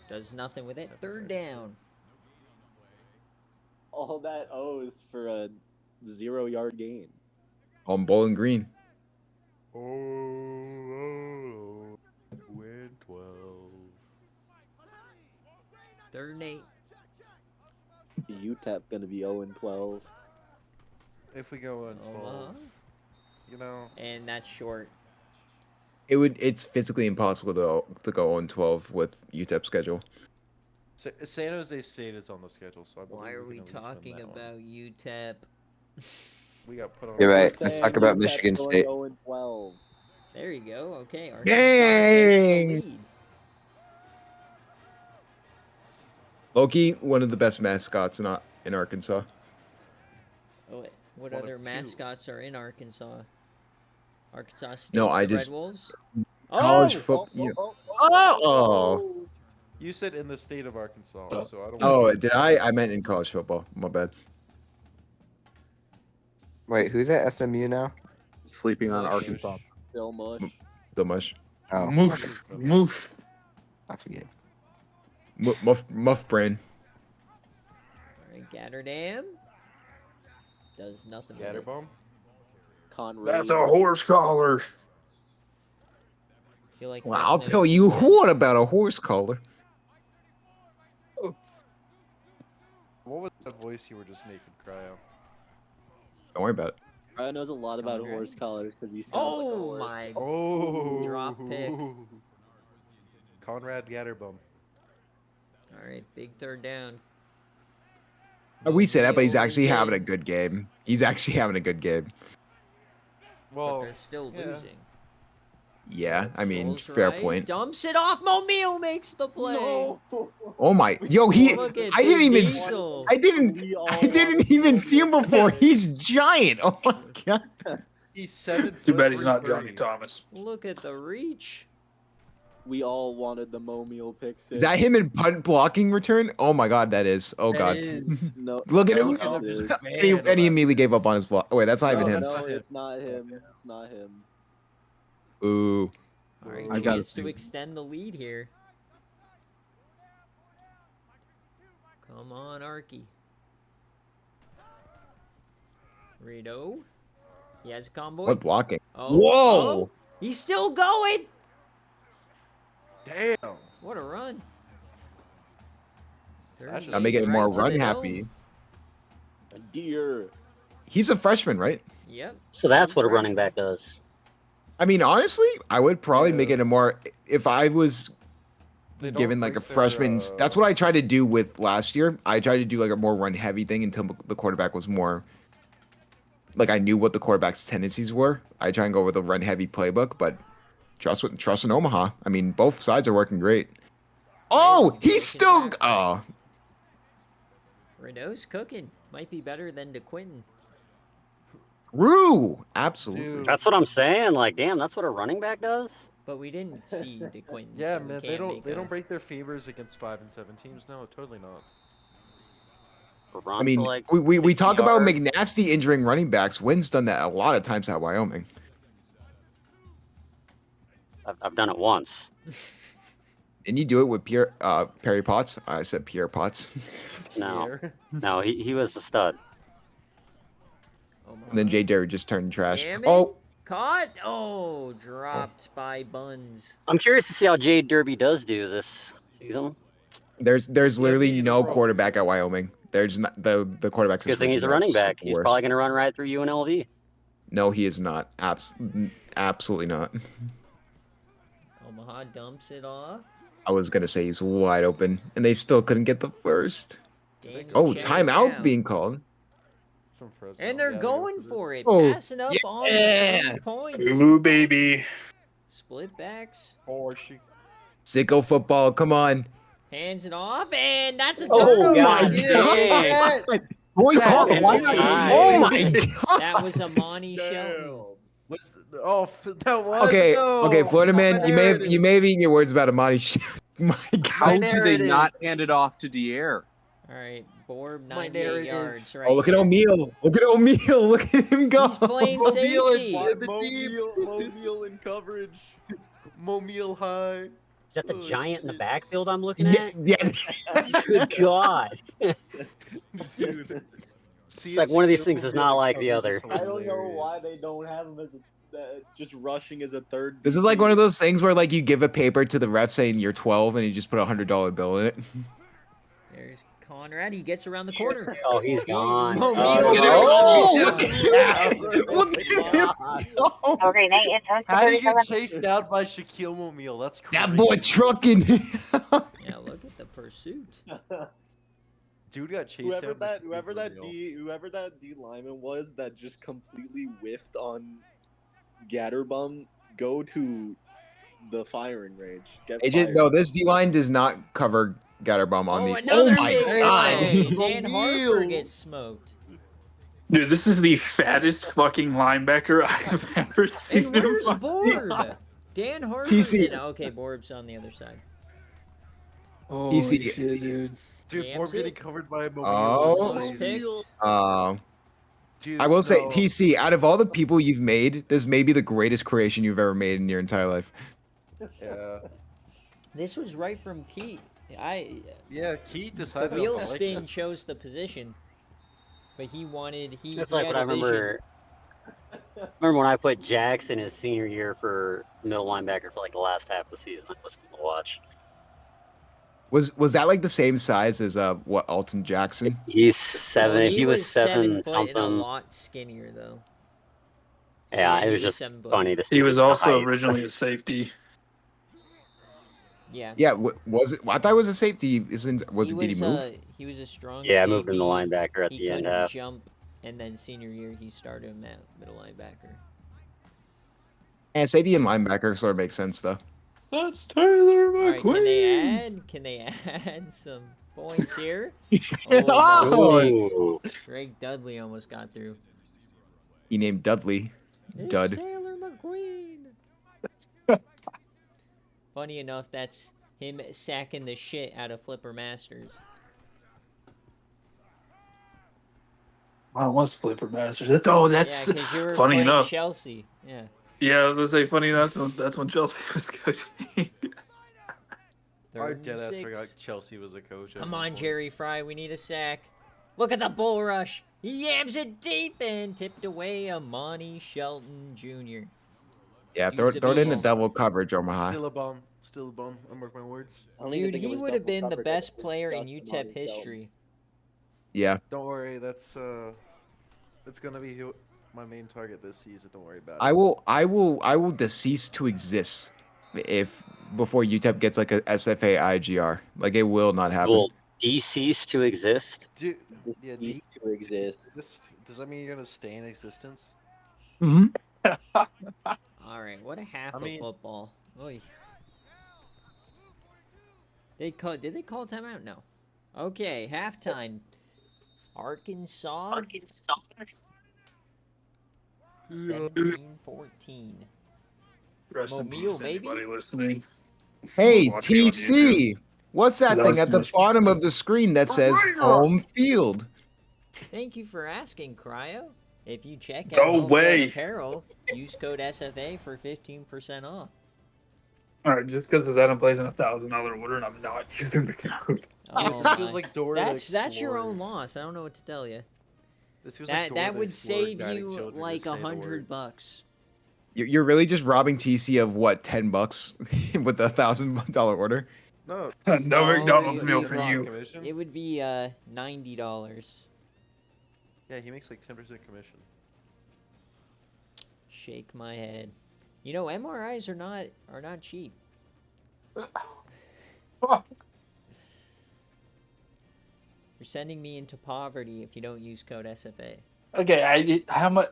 does nothing with it. Third down. All that O is for a 0-yard gain. On Bowling Green. Oh, win 12. 3rd and 8. UTEP gonna be 0-12. If we go on 12, Omaha. you know, And that's short. It's physically impossible to go on 12 with UTEP schedule. San Jose State is on the schedule, so I believe Why are we can at least win talking that one. about UTEP? We got put on. You're right. We're Let's saying talk about UTEP's Michigan going State. 0-12. There you go. Okay, Arkansas takes the Dang! lead. Loki, one of the best mascots in Arkansas. Oh, wait, what One of other two. mascots are in Arkansas? Arkansas State. No, I the just- Red Wolves. College Oh! football. Oh! You said in the state of Arkansas, so I don't. Oh, did I? I meant in college football. My bad. Wait, who's at SMU now? Sleeping on Mush. Arkansas. Still mush. So much. Oh, Moosh. I forget. Muff brain. All right, Gatterdam. Does nothing with it. Gatterbomb? Conrad. That's a horse collar. Feel like Well, I'll Fresno tell you defense. what about a horse collar. What was that voice you were just making, Cryo? Don't worry about it. Brian knows a lot about Conrad. horse collars because he sounds Oh like a horse. my! Oh, Drop pick. Conrad Gatterbomb. All right, big 3rd down. We said that, but he's Mobile actually is having a in, good game. He's actually having a good game. but Well, they're still yeah. losing. Yeah, I mean, Rolls fair right, point. Dumps it off. Mobile makes the play. Oh my, yo, he. Look at I didn't Big even. Diesel. I didn't. We all I wanted didn't even see him Mobile. before. He's giant. Oh my god. he's 7 Too bad he's not Johnny Thomas. Look at the reach. We all wanted the Momio pick six. Is that him in punt blocking return? Oh my god, that is. Oh god. No. Look at no, him. it is. And he immediately gave up on his block. Oh, wait, that's not even No, him. that's No, not him. it's not him. It's not him. Ooh. All right, I gotta chance to see. extend the lead here. Come on, Arky. Rito. He has a convoy. What blocking? Oh, Whoa! oh, he's still going. Damn. What a run. That should I'm making it Right more to the run dome. happy. A deer. He's a freshman, right? Yep. So that's what a Freshman. running back does. I mean, honestly, I would probably Yeah. make it a more. If I was They don't given like a break their, freshman, that's what I tried to do with last year. I tried to do like a more run heavy thing until the quarterback was more. Like I knew what the quarterback's tendencies were. I try and go with a run heavy playbook, but trust in Omaha. I mean, both sides are working great. Oh, he's still. Oh, Rito's cooking. Might be better than DeQuinton. Rue, absolutely. Dude. That's what I'm saying. Like, damn, that's what a running back does. But we didn't see DeQuinton. Yeah, so we man, they can't don't make they a- don't break their favors against 5 and 7 teams. No, totally not. A run I mean, for like we 60 talk about yards. McNasty injuring running backs. Wynn's done that a lot of times at Wyoming. I've done it once. Didn't you do it with Perry Potts? I said Pierre Potts. No, Here. no, he was a stud. And then Jay Derry just turned trash. Damn it. Oh, Caught. Oh, dropped by Buns. I'm curious to see how Jade Derby does do this season. there's literally he's no pro. quarterback at Wyoming. There's not the quarterback. Good thing he's a running back. He's probably going to run right through UNLV. No, he is not. Absolutely not. Omaha dumps it off. I was gonna say he's wide open, and they still couldn't get the first. Daniel Oh, Chen timeout down. being called. From Fresno. And they're Yeah, going go for it. Oh, Passing up on yeah. 3 points. Ooh, baby. Split backs. Horsey. Sicko football, come on. Hands it off. And that's a Oh, turnover. God. Yeah. Boy, Yeah. why not? Nice. Oh my god. That was Amani Shelton. What's that was Okay, no. okay, Florida man, My you may have narrative. eaten your words about Amani. My god. How do they narrative. not hand it off to Dier? All right, Borb, My 98 narrative. yards. Right Oh, look at here. O'Meal. Look at O'Meal. Look at him go. He's playing Mobile safety. and- the deep. Mobile in coverage. Mobile high. Is that the Oh, giant in the shit. backfield I'm looking Yeah, at? yeah. Good God. Dude. See, like one of these things Shaquille is not O'Neal like the coverage is other. I don't know hilarious. why they don't have him as just rushing as a third. This is like one of DT. those things where like you give a paper to the ref saying you're 12 and you just put a $100 bill in it. There's Conrad. He gets around the corner. Oh, he's gone. Mo Oh, Meal. Oh, Oh, look at him! Look at him! go. Okay, Nate, it's on How do you 37. get chased down by Shaquille O'Neal? That's crazy. That boy trucking. yeah, look at the pursuit. Dude got chased Whoever down by that Shaquille O'Neal. D lineman was that just completely whiffed on Gatterbum, go to the firing range. Get AJ, fired. no, this D line does not cover Gatterbomb on Oh, the. another my big god! play. Dan O'Neal. Harper gets smoked. Dude, this is the fattest fucking linebacker I've ever seen. And where's in my Borb? life. Dan Harper's TC. in. Okay, Borb's on the other side. Holy TC. shit, dude. Dude, Yams Borb getting it. covered by a Mobile. Oh. Almost picked. Dude, I will say, no. TC, out of all the people you've made, this may be the greatest creation you've ever made in your entire life. Yeah. This was right from Keith. Yeah, Keith The decided wheel to like spin this. chose the position, but he wanted It's he like had what I a vision. remember. Remember when I put Jackson his senior year for middle linebacker for like the last half of the season? That was fun to watch. Was that like the same size as what Alton Jackson? He's 7. Well, he was 7 7 foot and a something. lot skinnier though. Yeah, he it was was just 7 foot. funny to see. He was the also height. originally a safety. Yeah. Yeah, was it? I thought it was a safety. Isn't was he it? Did he move? He was a strong Yeah, I safety. moved him to linebacker at He the end couldn't half. jump, and then senior year he started him at middle linebacker. And safety and linebacker sort of makes sense though. That's Taylor All right, McQueen. can they add some points here? Oh, Ooh. Greg Dudley almost got through. he named Dudley. It's Dud. Taylor McQueen. Funny enough, that's him sacking the shit out of Flipper Masters. Wow, what's Flipper Masters? Oh, that's Yeah, because you were funny playing enough. Chelsea. Yeah. Yeah, I was gonna say funny enough. That's when Chelsea was coaching. I deadass 36. forgot Chelsea was a coach. at Come one on, point. Jerry Fry. We need a sack. Look at the bull rush. He yams it deep and tipped away Amani Shelton Jr. Yeah, throw Use it a in the beast. double coverage, Omaha. Still a bum. Still a bum. I'm marking my words. I don't even Dude, think it he was would have double been the coverage, best it was player in just UTEP Amani Shelton. history. Yeah. Don't worry. That's gonna be my main target this season. Don't worry about it. I will decease to exist if before UTEP gets like a SFA IGR. Like it will not happen. Will decease to exist? Dude, This yeah, needs to exist. does that mean you're gonna stay in existence? Hmm. All right, what a half I of mean- football. Oy. Did they call timeout? No. Okay, halftime. Arkansas 17-14. Rest in Mobile, peace, baby. anybody listening. Hey, Watching on TC. What's that That thing was at the just- bottom of the screen that says home field? Thank you for asking, Cryo. If you check out Go Home Field away. Apparel, use code SFA for 15% off. All right, just because of that, I'm placing a $1,000 order and I'm not using the code. Oh This feels my. like Dora the That's your Explorer. own loss. I don't know what to tell you. This feels like Dora That the would Explorer save guiding you children to like say the $100 words. You're really just robbing TC of what, $10 with a $1,000 order? No. No McDonald's it meal would for be- you. Commission? It would be $90. Yeah, he makes like 10% commission. Shake my head. You know, MRIs are not cheap. You're sending me into poverty if you don't use code SFA. Okay, how much?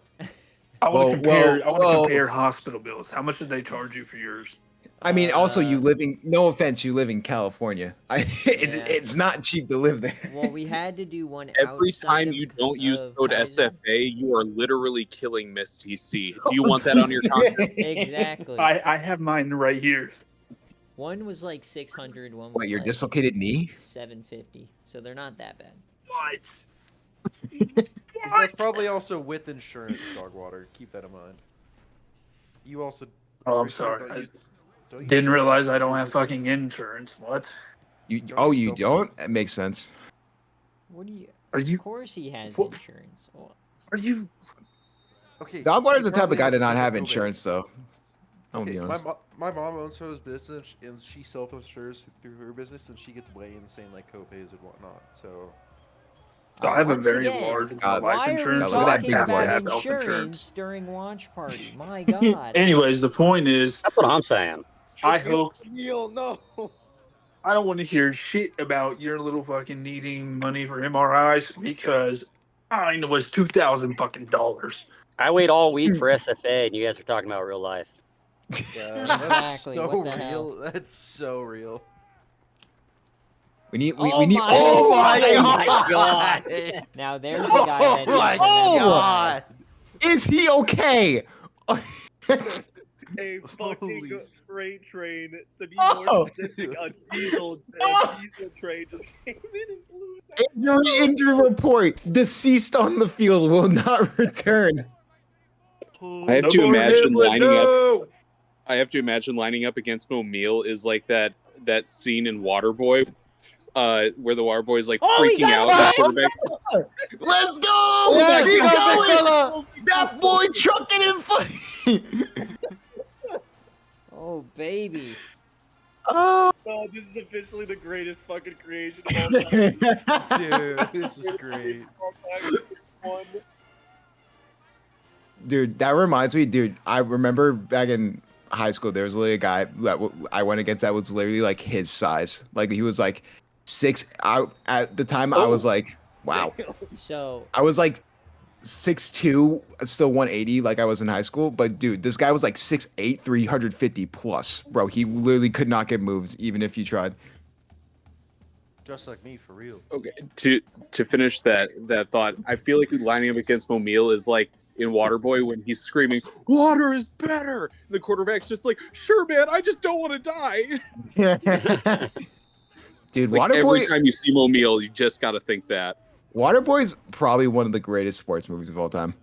I Whoa, want to compare. whoa, I want to whoa. compare hospital bills. How much did they charge you for yours? I mean, also you Uh, living. No offense, you live in California. It's not cheap to live there. Well, we had to do one Every outside time of- you don't use of code Kaiser. SFA, you are literally killing Miss TC. Do you want that on your contract? Exactly. I have mine right here. One was like 600, one was What, your like dislocated knee? 750. So they're not that bad. What? That's probably also with insurance, Dogwater. Keep that in mind. You also. Oh, I'm don't sorry. you- don't you Didn't share realize I don't your have fucking business? insurance. What? You Don't oh you you self- don't? That makes sense. What do you? Are Of you? course he has What- insurance. Oh, Are you? Okay. Dogwater's he the type of probably guy to doesn't not look have Kobe. insurance, though. I'm gonna Okay, be honest. my mom owns her own business and she self-insures through her business and she gets way insane like copays and whatnot. So I have a once very again, large God, life why are we insurance, look so at I that big talking have to boy. about have health insurance insurance. during watch party? My God. Anyways, the point is, That's what I'm saying. I hope Neil, no. I don't want to hear shit about your little fucking needing money for MRIs because mine was $2,000 fucking. I wait all week for SFA, and you guys are talking about real life. yeah, Exactly, that's what so the hell? real. That's so real. We need. Oh We need. my Oh my Oh my god! god! Now there's a guy that Oh my needs an MRI. god! Is he okay? A fucking Holy freight train, to be Oh. more specific, a diesel train just came in and blew it. Injury report: deceased on the field, will not return. I have No to more imagine Hamlet, lining up. no! I have to imagine lining up against O'Meal is like that scene in Waterboy, where the Waterboy is like Oh, he freaking got out. him, And the guys! quarterback. Let's go! Yes, Keep go going! Vizcaya! That boy trucking and fighting. Oh, baby. Oh. Oh, this is officially the greatest fucking creation of all time. Dude, this is great. One. Dude, that reminds me, dude. I remember back in high school, there was literally a guy that I went against that was literally like his size. Like he was like 6. At the time, I was like, wow. So I was like 6'2", still 180, like I was in high school. But dude, this guy was like 6'8", 350 plus, bro. He literally could not get moved, even if you tried. Just like me, for real. Okay, to finish that thought, I feel like lining up against O'Meal is like in Waterboy when he's screaming, "Water is better!" And the quarterback's just like, "Sure, man, I just don't want to die." Dude, Like every Waterboy. time you see O'Meal, you just got to think that. Waterboy's probably one of the greatest sports movies of all time.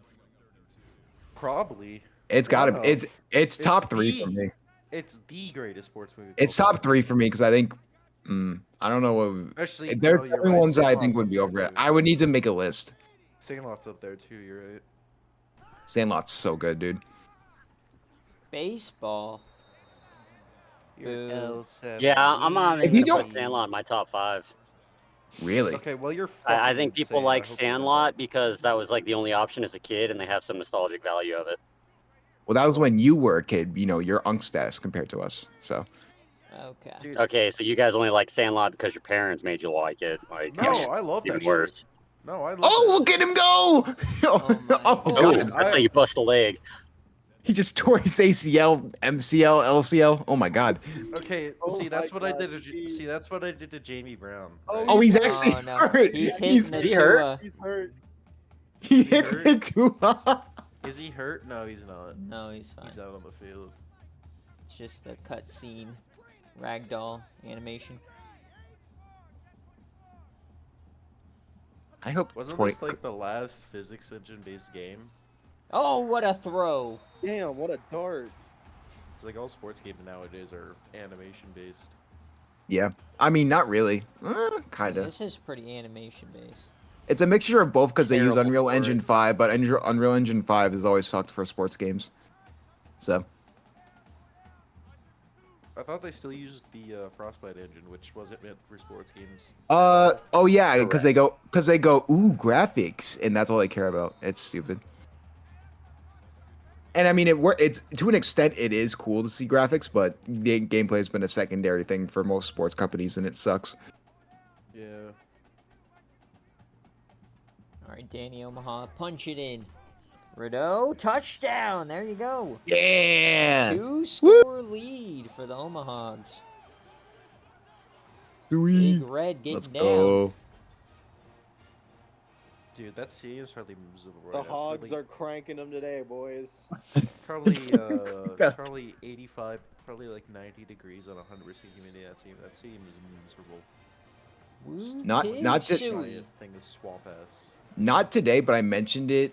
Probably. It's got to. Wow. It's top 3 the- for me. It's the greatest sports movie. of It's all top time. 3 for me because I think. I don't know what. Actually, There's no, you're certain right. ones that I Sandlot's think would up be there, over it. too. I would need to make a list. Sandlot's up there too. You're right. Sandlot's so good, dude. baseball. You're Boo. L7. Yeah, I'm not If even you gonna don't- put Sandlot in my top 5. Really? Okay, well you're. I fucking think people insane. like I hope you know Sandlot because that was like the only option as a kid, and they have some nostalgic value of it. Well, that was when you were a kid. You know, your unk status compared to us. So. Okay. that. Dude, Okay, so you guys only like Sandlot because your parents made you like it. Like, no, Yes. I love that even shit. worse. No, I love Oh, that. look at him go! Oh my Oh, God. Oh, God. that's how you bust a leg. He just tore his ACL, MCL, LCL. Oh my God. Okay, Oh see that's my what I God, did. To, geez. see that's what I did to Jamie Brown. Oh, right? Oh, he's Oh, actually no. hurt. He's He's- hitting Is the he hurt? Tua. He's hurt. He Is he hit hurt? it too hard. Is he hurt? No, he's not. No, he's fine. He's out on the field. It's just the cutscene, ragdoll animation. I hope Wasn't 20 this like the last physics engine based game? Oh, what a throw! Damn, what a dart. It's like all sports games nowadays are animation based. Yeah. I mean, not really. Kind of. This is pretty animation based. It's a mixture of both because they use Terrible Unreal for it. Engine 5, but Unreal Engine 5 has always sucked for sports games. So, I thought they still used the Frostbite engine, which wasn't meant for sports games. oh yeah, because they go, ooh, graphics, and that's all they care about. It's stupid. And I mean, it's to an extent, it is cool to see graphics, but the gameplay has been a secondary thing for most sports companies, and it sucks. Yeah. All right, Danny Omaha, punch it in. Rideau, touchdown! There you go. Yeah. 2-score lead for the Omahogs. Sweet. Big Red getting Let's down. go. Dude, that stadium's hardly movable right The now. Hogs are cranking them today, boys. It's probably it's probably 85, probably like 90 degrees on 100% humidity. That stadium is miserable. Woo Not pig to- suey. Giant thing is swamp ass. Not today, but I mentioned it.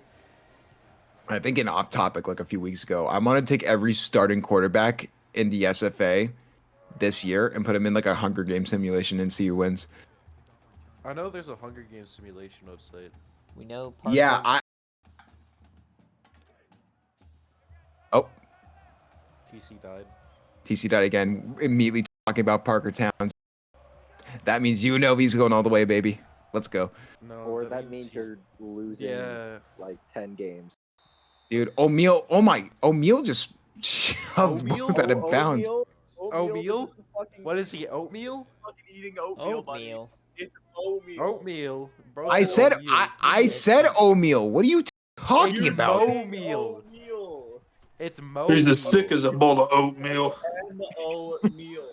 I think in off topic like a few weeks ago. I want to take every starting quarterback in the SFA this year and put him in like a Hunger Games simulation and see who wins. I know there's a Hunger Games simulation website. We know Parker. Yeah, Oh, TC died. TC died again. Immediately talking about Parker Towns. That means UNLV's going all the way, baby. Let's go. No, Or that means he's- you're losing Yeah. like 10 games. Dude, O'Meal. Oh my. O'Meal just shoved Oatmeal? Bob out of bounds. Oatmeal? this is fucking- What is he? Oatmeal? fucking eating oatmeal, buddy. Oatmeal. It's oatmeal. Oatmeal. Bro, I it's said oatmeal. I said O'Meal. What are you talking It's about? Mo-meal. Oatmeal. It's Mo. He's as sick as a bowl of oatmeal. Oatmeal.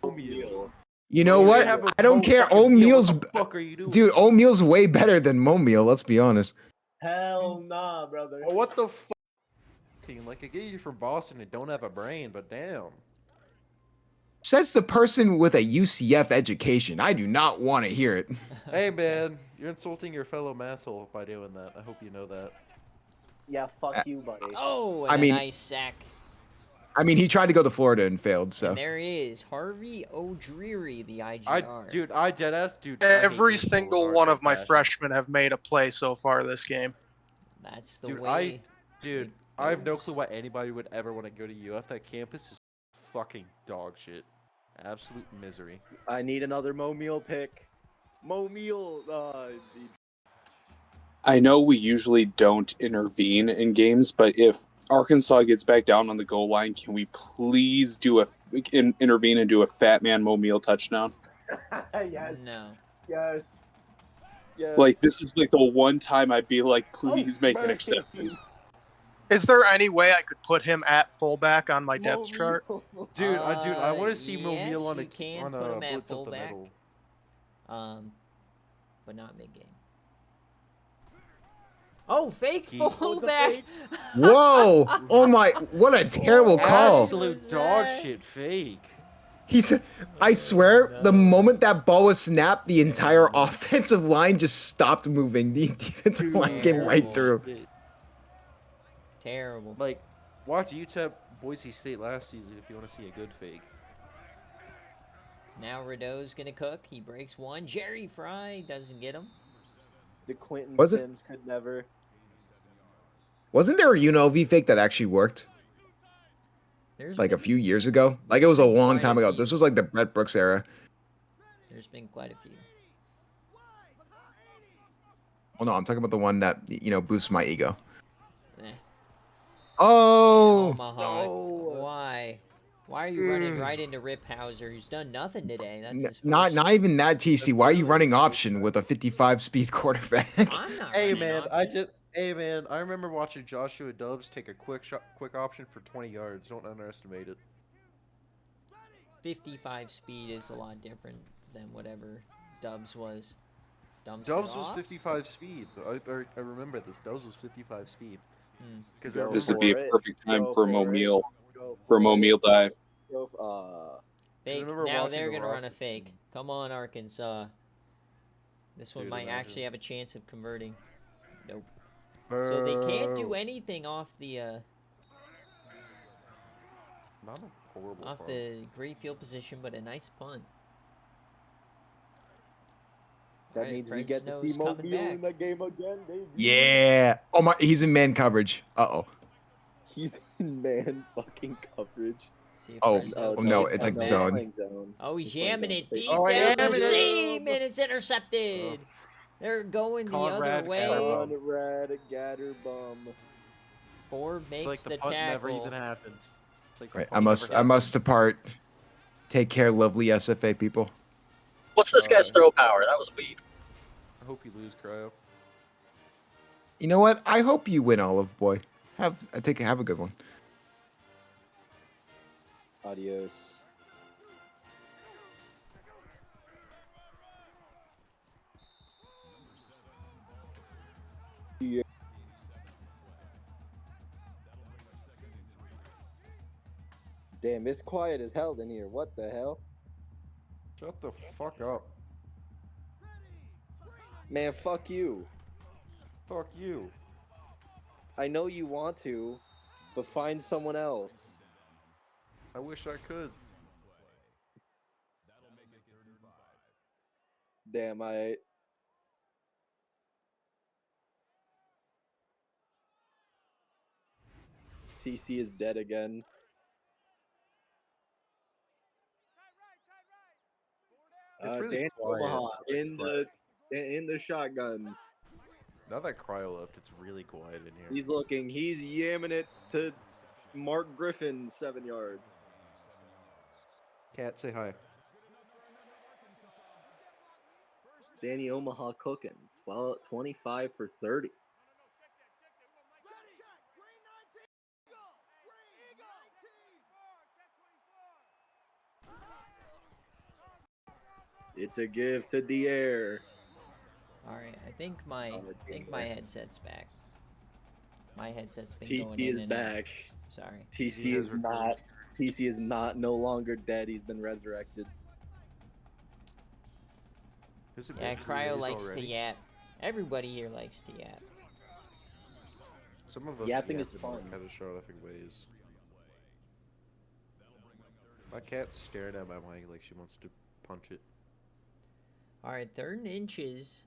Oatmeal. You know You what? have a I don't Mo care. fucking meal. O'Meal's What the fuck are you doing? dude. O'Meal's way better than Momeal. Let's be honest. Hell nah, brother. Oh, what the fuck? Like, I get you from Boston and don't have a brain, but damn. Says the person with a UCF education. I do not want to hear it. Hey, man, you're insulting your fellow masshole by doing that. I hope you know that. Yeah, fuck you, buddy. Oh, and I mean- a nice sack. I mean, he tried to go to Florida and failed. So And there he is, Harvey O'Dreary, the IGR. Dude, I deadass, dude. I hate Every being told single hard one like of my that. freshmen have made a play so far this game. That's the Dude, way. Dude, it I have no goes. clue why anybody would ever want to go to UF. That campus is fucking dog shit. Absolute misery. I need another Mo Meal pick. Mo Meal, I know we usually don't intervene in games, but if Arkansas gets back down on the goal line, can we please intervene and do a fat man Mo Meal touchdown? yes, No. yes, yes. Like, this is like the one time I'd be like, please make an exception. Is there any way I could put him at fullback on my depth chart? Dude, I want to see Mo yes, Meal on you can put him at blitz up the fullback. middle. But not mid game. Oh, fake He- fullback! whoa! Oh my! What a terrible call. Absolute dog shit fake. He's. I swear, the moment that ball was snapped, the entire offensive line just stopped moving. The defensive line came right through. Terrible. Like, watch UTEP Boise State last season if you want to see a good fake. Now Rideau's gonna cook. He breaks one. Jerry Fry doesn't get him. DeQuinton Was it- Sims could never. Wasn't there a UNLV fake that actually worked? There's Like a been, few years ago? Like it was a long Quite time a ago. few. This was like the Brett Brooks era. There's been quite a few. Oh no, I'm talking about the one that boosts my ego. Eh. Oh, Tomahawk. no. Why? Why are you running right into Rip Hauser, who's done nothing today? That's his not first- even that TC. Why are you running option with a 55 speed quarterback? I'm not Hey running man, option. I remember watching Joshua Dobbs take a quick option for 20 yards. Don't underestimate it. 55 speed is a lot different than whatever Dubs was. Dumps Dobbs it was off. 55 speed. I remember this. Dobbs was 55 speed. Hmm. Because Go This would be for a it. perfect time Go for a Mo for it. Meal. Go For a Mo it. Meal dive. Go, Fake. remember Now watching they're the gonna run a roster. fake. Come on, Arkansas. This one Dude, might imagine. actually have a chance of converting. Nope. So they can't do Bro. anything off the Not a horrible off call. the great field position, but a nice punt. that Alright, means we get to Fresno's see Mo coming Meal back. in the game again, baby. Yeah. Oh my, he's in man coverage. Uh-oh. He's in man fucking coverage. See if Oh, Fresno oh, no, can it's come like back. zone. Playing zone. Oh, he's playing jamming zone. it deep Oh, down the jamming it. seam, and it's intercepted. They're going the Conrad other way. Gatterbum. Conrad Gatterbum. Ford It's makes like the the punt never tackle. even happened. It's like the Right. punt I must never depart. Take care, lovely SFA people. What's this guy's throw power? That was weak. I hope you lose, Cryo. You know what? I hope you win, Olive Boy. Have a good one. Adios. Yeah. Damn, it's quiet as hell in here. What the hell? Shut the fuck up. Man, fuck you. Fuck you. I know you want to, but find someone else. I wish I could. Damn, TC is dead again. It's really Dan quiet. Omaha in the shotgun. Now that Cryo left, it's really quiet in here. He's yamming it to Mark Griffin, 7 yards. Cat, say hi. Danny Omaha cooking. 25 for 30. It's a give to Dier. All right, I think my headset's back. My headset's been going TC in is and out. back. Sorry. TC is not. TC is not no longer dead. He's been resurrected. Yeah, Cryo likes to yap. Everybody here likes to yap. Some of us Yapping yap is in fun. catastrophic ways. My cat's staring at my mic like she wants to punch it. All right, 3rd and inches.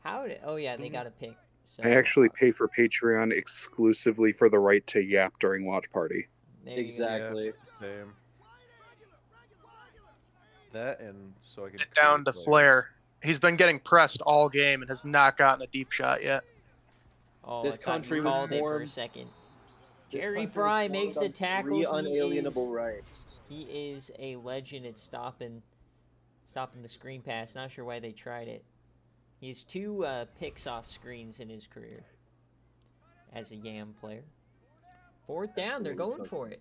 Oh yeah, they got a pick. So, I actually pay for Patreon exclusively for the right to yap during watch party. there you go. Exactly. Yeah, same. That and so I can Get down to create players. Flair. He's been getting pressed all game and has not gotten a deep shot yet. Oh, This I thought country you was called it for a formed- second. This Jerry country was Fry formed makes on a tackle. 3 unalienable rights. He is a legend at stopping the screen pass. Not sure why they tried it. He has 2 picks off screens in his career as a Yam player. 4th down, they're going for it.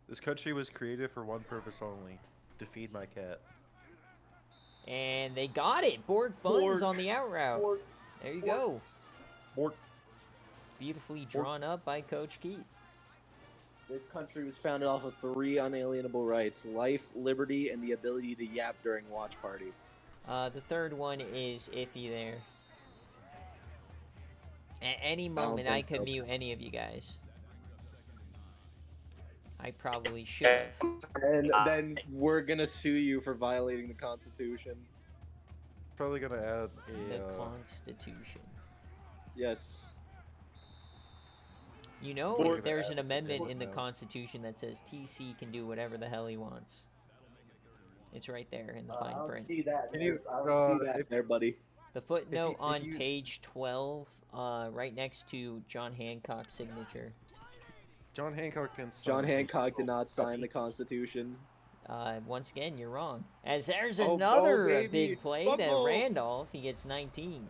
This country was created for one purpose only: to feed my cat. And they got it. Bork Buns on the out route. Bork. There you go. Bork. Beautifully drawn up by Coach Keith. This country was founded off of 3 unalienable rights: life, liberty, and the ability to yap during watch party. The 3rd one is iffy there. At any moment, I could mute any of you guys. I probably should have. And then we're gonna sue you for violating the Constitution. Probably gonna add The a. Constitution. Yes. You know, Bork- there's an amendment in the now. Constitution that says TC can do whatever the hell he wants. It's right there in the fine print. that. Can you, I don't see that if- there, buddy. The footnote if on you- page 12, right next to John Hancock's signature. John Hancock didn't sign John it. Hancock did not sign the Constitution. Once again, you're wrong. As there's Oh, another baby. big play Fumble. to Randolph. He gets 19.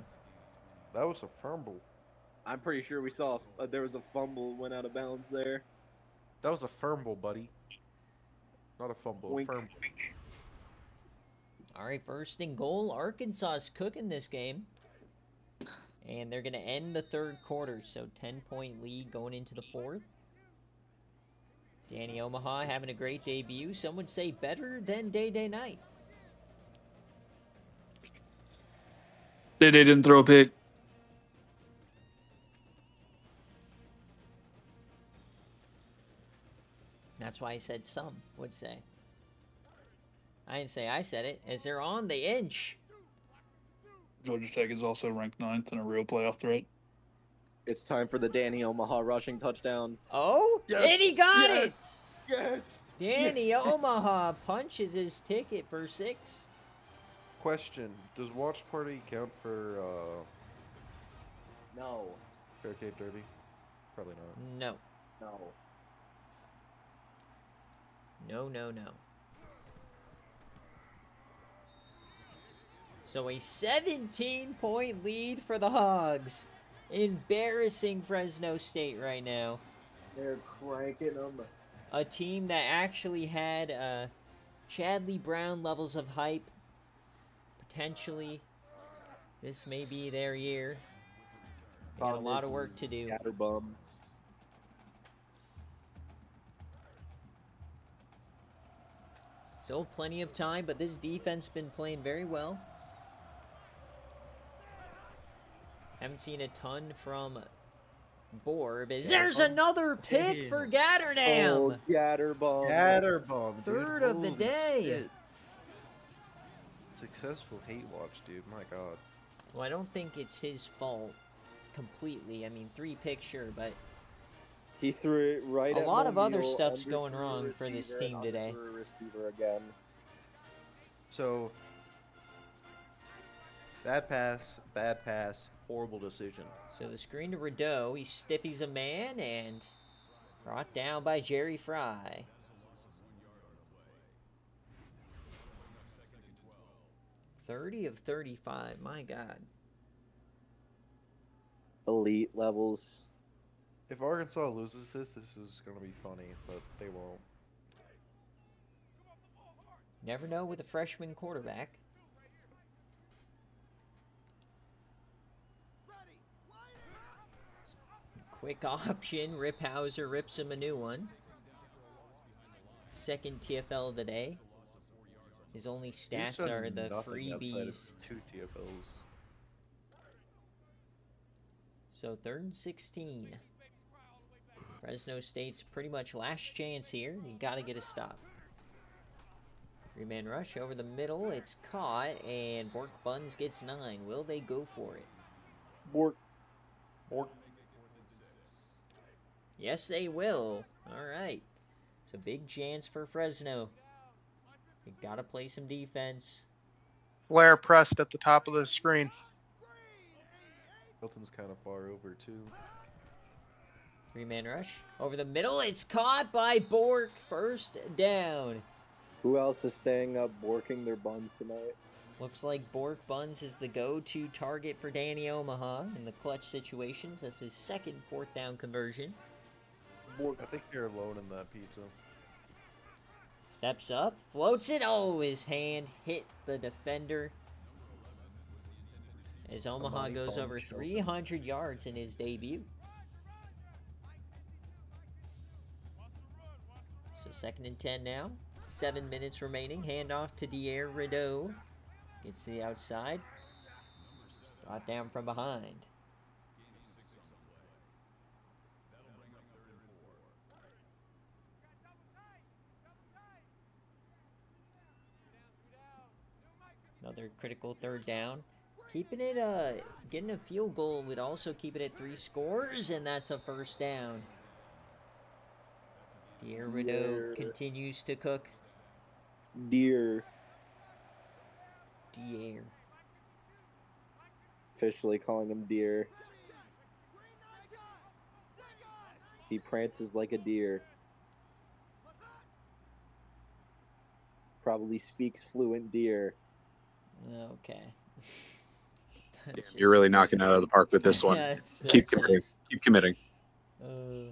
That was a fumble. I'm pretty sure we saw there was a fumble went out of bounds there. That was a fumble, buddy. Not a fumble. Wink. A fumble. All right, 1st and goal. Arkansas is cooking this game. And they're going to end the 3rd quarter. So 10-point lead going into the 4th. Danny Omaha having a great debut. Some would say better than Day Night. They didn't throw a pick. That's why I said some would say. I didn't say I said it. As they're on the inch. Georgia Tech is also ranked 9th and a real playoff threat. It's time for the Danny Omaha rushing touchdown. Oh, Yes, and he got yes, it! Yes. Danny Omaha punches his ticket for 6. Question: does watch party count for No. BearCave Derby? Probably not. No. No. No. So a 17-point lead for the Hogs. Embarrassing Fresno State right now. They're cranking them. A team that actually had Chadley Brown levels of hype. Potentially, this may be their year. They got a lot of work to do. Scatterbum. Still plenty of time, but this defense been playing very well. Haven't seen a ton from Borb. There's another pick for Gatterdam. Oh, Scatterbum. Scatterbomb, dude. 3rd of the Holy day. shit. Successful hate watch, dude. My God. Well, I don't think it's his fault completely. I mean, 3 picks, sure, but He threw it right a at lot of other Mobile, stuff's going underthrew a wrong for this receiver, and team today. underthrew a receiver again. So, bad pass, horrible decision. So the screen to Rideau. He stiffies a man and brought down by Jerry Fry. 30 of 35. My God. Elite levels. If Arkansas loses this is going to be funny, but they won't. Never know with a freshman quarterback. Quick option. Riphauser rips him a new one. Second TFL of the day. His only stats are the freebies. 2 TFLs. So 3rd and 16. Fresno State's pretty much last chance here. You got to get a stop. 3-man rush over the middle. It's caught, and Bork Buns gets 9. Will they go for it? Bork. Yes, they will. All right. So big chance for Fresno. You got to play some defense. Flare pressed at the top of the screen. Hilton's kind of far over, too. 3-man rush over the middle. It's caught by Bork. First down. Who else is staying up borking their buns tonight? Looks like Bork Buns is the go-to target for Danny Omaha in the clutch situations. That's his second 4th down conversion. I think you're alone in that pizza. Steps up, floats it. Oh, his hand hit the defender. As Omaha goes over 300 yards in his debut. So 2nd and 10 now. 7 minutes remaining. Handoff to Dier Rideau. Gets to the outside. Brought down from behind. Another critical 3rd down. Keeping it, getting a field goal would also keep it at 3 scores, and that's a 1st down. Dier Rideau continues to cook. Dier. Officially calling him Deer. He prances like a deer. Probably speaks fluent deer. Okay. You're really knocking it out of the park with this one. Yeah, Keep committing. Keep committing.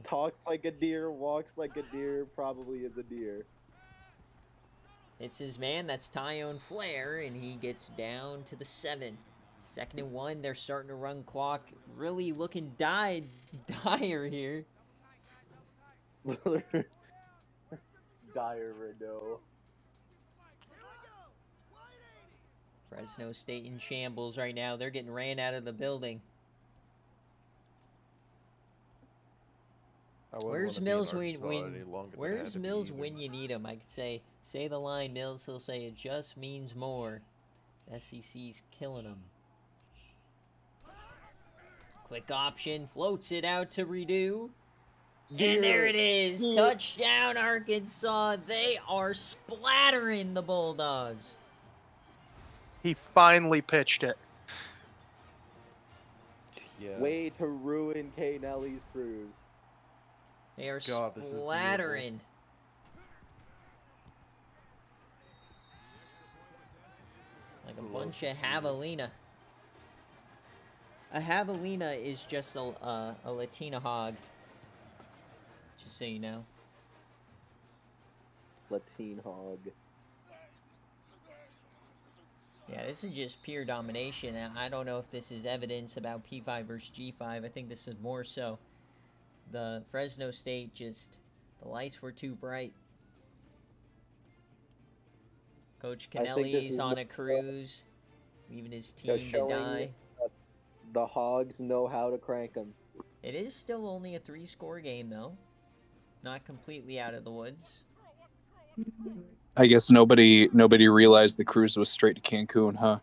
Talks like a deer, walks like a deer, probably is a deer. It's his man, that's Tyone Flair, and he gets down to the 7. 2nd and 1, they're starting to run clock. Really looking dire here. Dire Rideau. Fresno State in shambles right now. They're getting ran out of the building. Where's Mills when you need him? I could say the line, Mills. He'll say it just means more. SEC's killing him. Quick option, floats it out to Rideau. And there it is. Touchdown, Arkansas. They are splattering the Bulldogs. He finally pitched it. Yeah. Way to ruin K. Nelly's cruise. They are splattering. Like a bunch of javelina. A javelina is just a Latina hog. Just so you know. Latine hog. Yeah, this is just pure domination. I don't know if this is evidence about P5 versus G5. I think this is more so the Fresno State just, the lights were too bright. Coach Kennelly's on a cruise, leaving his team to die. The Hogs know how to crank them. It is still only a 3-score game, though. Not completely out of the woods. I guess nobody realized the cruise was straight to Cancun, huh?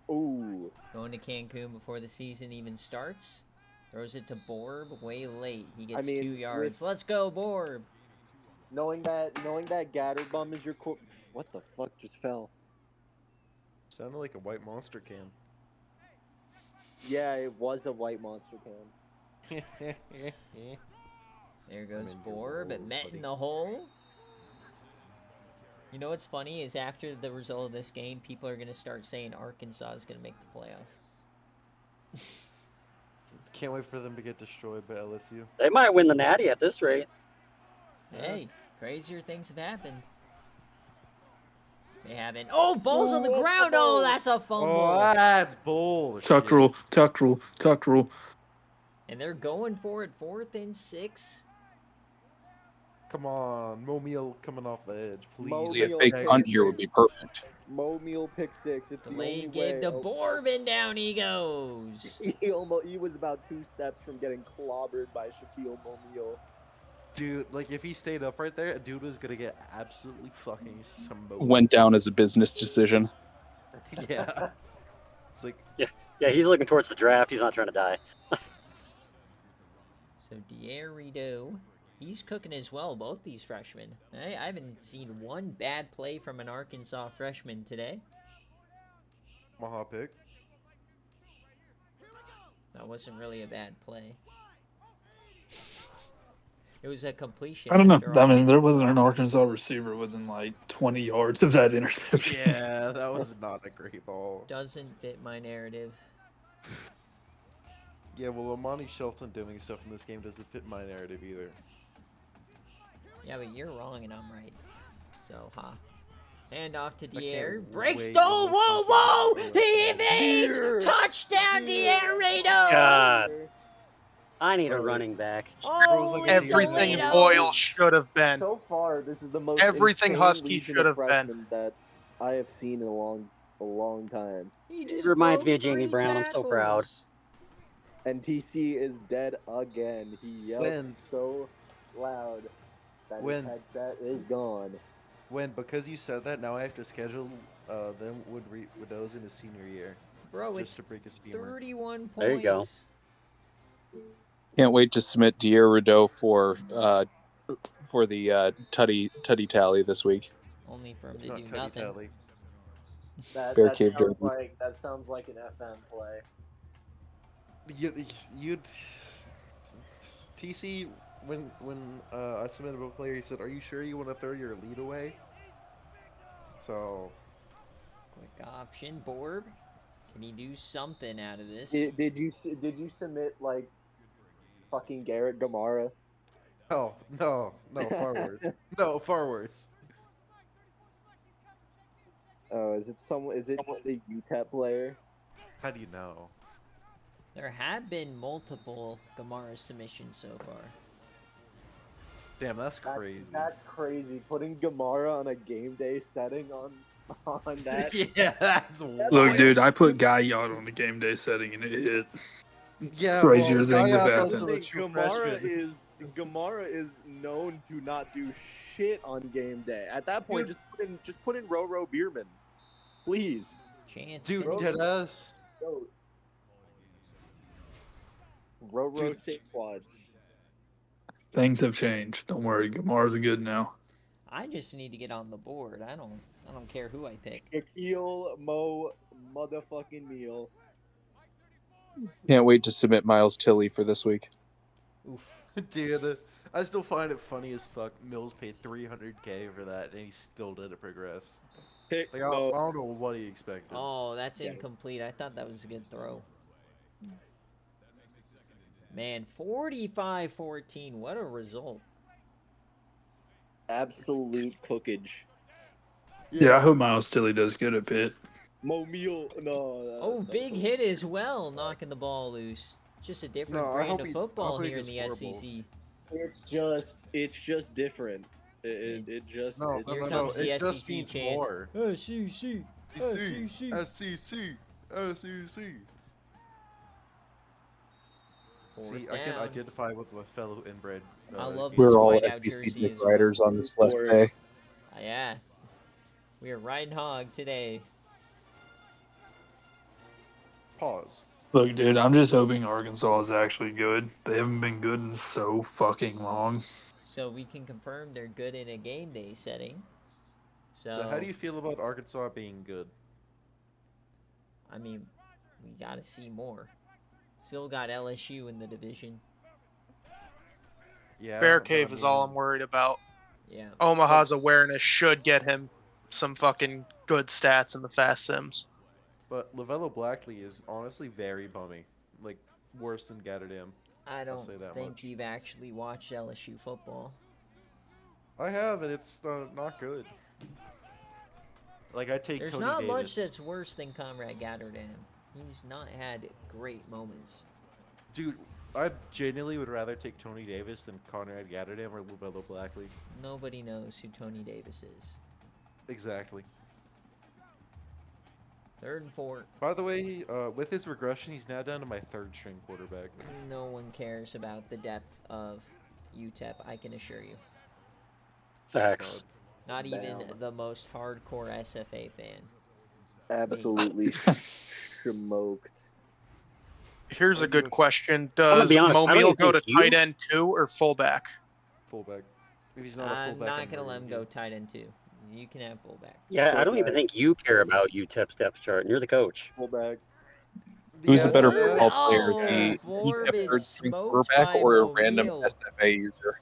Ooh. Going to Cancun before the season even starts. Throws it to Borb way late. He I gets mean, 2 yards. Let's go, Borb. Knowing that Gatterbum is your what the fuck just fell? Sounded like a white monster can. Yeah, it was a white monster can. There goes in your Borb. It walls, met buddy. in the hole. You know what's funny is after the result of this game, people are going to start saying Arkansas is going to make the playoff. Can't wait for them to get destroyed by LSU. They might win the Natty at this rate. Hey, crazier things have happened. They haven't. Oh, ball's on the ground. Oh, that's a fumble. Oh, that's bullshit. Tuck rule. And they're going for it. 4th and 6. Come on, Momeal coming off the edge, please. Momeal A fake punt here would be perfect. Momeal pick 6. It's the Delayed only game way. to Borb, and down he goes. He was about 2 steps from getting clobbered by Shaquille Momeal. Dude, like if he stayed up right there, dude was gonna get absolutely fucking smoked. Went down as a business decision. Yeah. It's like, Yeah, he's looking towards the draft. He's not trying to die. So Dierido, he's cooking as well, both these freshmen. I haven't seen one bad play from an Arkansas freshman today. Maha pick. That wasn't really a bad play. It was a completion. I don't know. after I all. mean, there wasn't an Arkansas receiver within like 20 yards of that interception. Yeah, that was not a great ball. Doesn't fit my narrative. Yeah, well, Amani Shelton doing stuff in this game doesn't fit my narrative either. Yeah, but you're wrong and I'm right. So, Hand off to I Dier. can't Breaks. wait Oh, when this whoa, comes whoa! to He the evades! Touchdown, Dierido! God. I need a running back. Holy Everything Toledo! Boyle should have been. So far, this is the most Everything insane Husky legion should of have been. freshmen that I have seen in a long time. He It just reminds me broke of Jamie 3 Brown. I'm so proud. tackles. And TC is dead again. He yelled When? so loud that When? his headset is gone. Because you said that, now I have to schedule them Widows in his senior year. Bro, Just it's to break his femur. 31 points. There you go. Can't wait to submit Dier Rideau for the tutty tally this week. Only for him It's to not do Teddy nothing. Tally. BearCave Derby. That sounds like an FM play. You'd TC when I submitted a player, he said, "Are you sure you want to throw your lead away?" So Quick option, Borb. Can he do something out of this? Did you submit like fucking Garrett Gamara? no, far worse. No, far worse. Oh, is it a UTEP player? How do you know? There have been multiple Gamara submissions so far. Damn, that's crazy. That's crazy. Putting Gamara on a game day setting on that. Yeah, that's Look, wild. dude, I put Guy Yacht on the game day setting and it hit. Yeah, Crazier well, things have Guyot's happened. also a true freshman. Gamara is known to not do shit on game day. At that point, Dude. just put in Roro Bierman, please. Chance. Dude, Finney. deadass. Roro Dude. shit quads. Things have changed. Don't worry, Gamara's are good now. I just need to get on the board. I don't care who I pick. Shaquille Mo motherfucking Meal. Can't wait to submit Miles Tilley for this week. Oof. Dude, I still find it funny as fuck. Mills paid $300K for that, and he still didn't progress. Pick Like, I Mo. don't know what he expected. Oh, that's Yeah. incomplete. I thought that was a good throw. Man, 45-14. What a result. Absolute cookage. Yeah, I hope Miles Tilley does good at Pitt. Mo Meal. No. Oh, big hit as well, knocking the ball loose. Just a different No, I brand hope of he- football I hope he here in the gets horrible. SEC. It's just different. It just. No, it no, Here no, just- no. comes the It just SEC needs chance. more. SEC. SEC. SEC. SEC. See, Fourth I can down. identify with my fellow inbred. I love gamer. this We're all whiteout SEC jersey dick as well. riders on this West Or- Bay. Yeah. We are riding hog today. Pause. Look, dude, I'm just hoping Arkansas is actually good. They haven't been good in so fucking long. So we can confirm they're good in a game day setting. So how do you feel about Arkansas being good? I mean, we got to see more. Still got LSU in the division. Yeah. BearCave but I is all mean, I'm worried about. Yeah. Omaha's awareness should get him some fucking good stats in the fast sims. But LaVelo Blackley is honestly very bummy. Like, worse than Gatterdam. I don't say that think much. you've actually watched LSU football. I have, and it's not good. Like, I take There's Tony not Davis. much that's worse than Conrad Gatterdam. He's not had great moments. Dude, I genuinely would rather take Tony Davis than Conrad Gatterdam or LaVelo Blackley. Nobody knows who Tony Davis is. Exactly. 3rd and 4. By the way, with his regression, he's now down to my 3rd string quarterback. No one cares about the depth of UTEP, I can assure you. Facts. Not even Bam. the most hardcore SFA fan. Absolutely smoked. Here's a good question. gonna Does be honest, I don't Momiel even go to think tight you- end 2 or fullback? Fullback. If he's not a I'm fullback, not I'm going to let him really go good. tight end 2. You can have fullback. Yeah, I don't even Fullback. think you care about UTEP's depth chart, and you're the coach. Fullback. Who's a Yeah, better yeah. football player, Oh, the Borb is third string smoked quarterback by or a random Momiel. SFA user?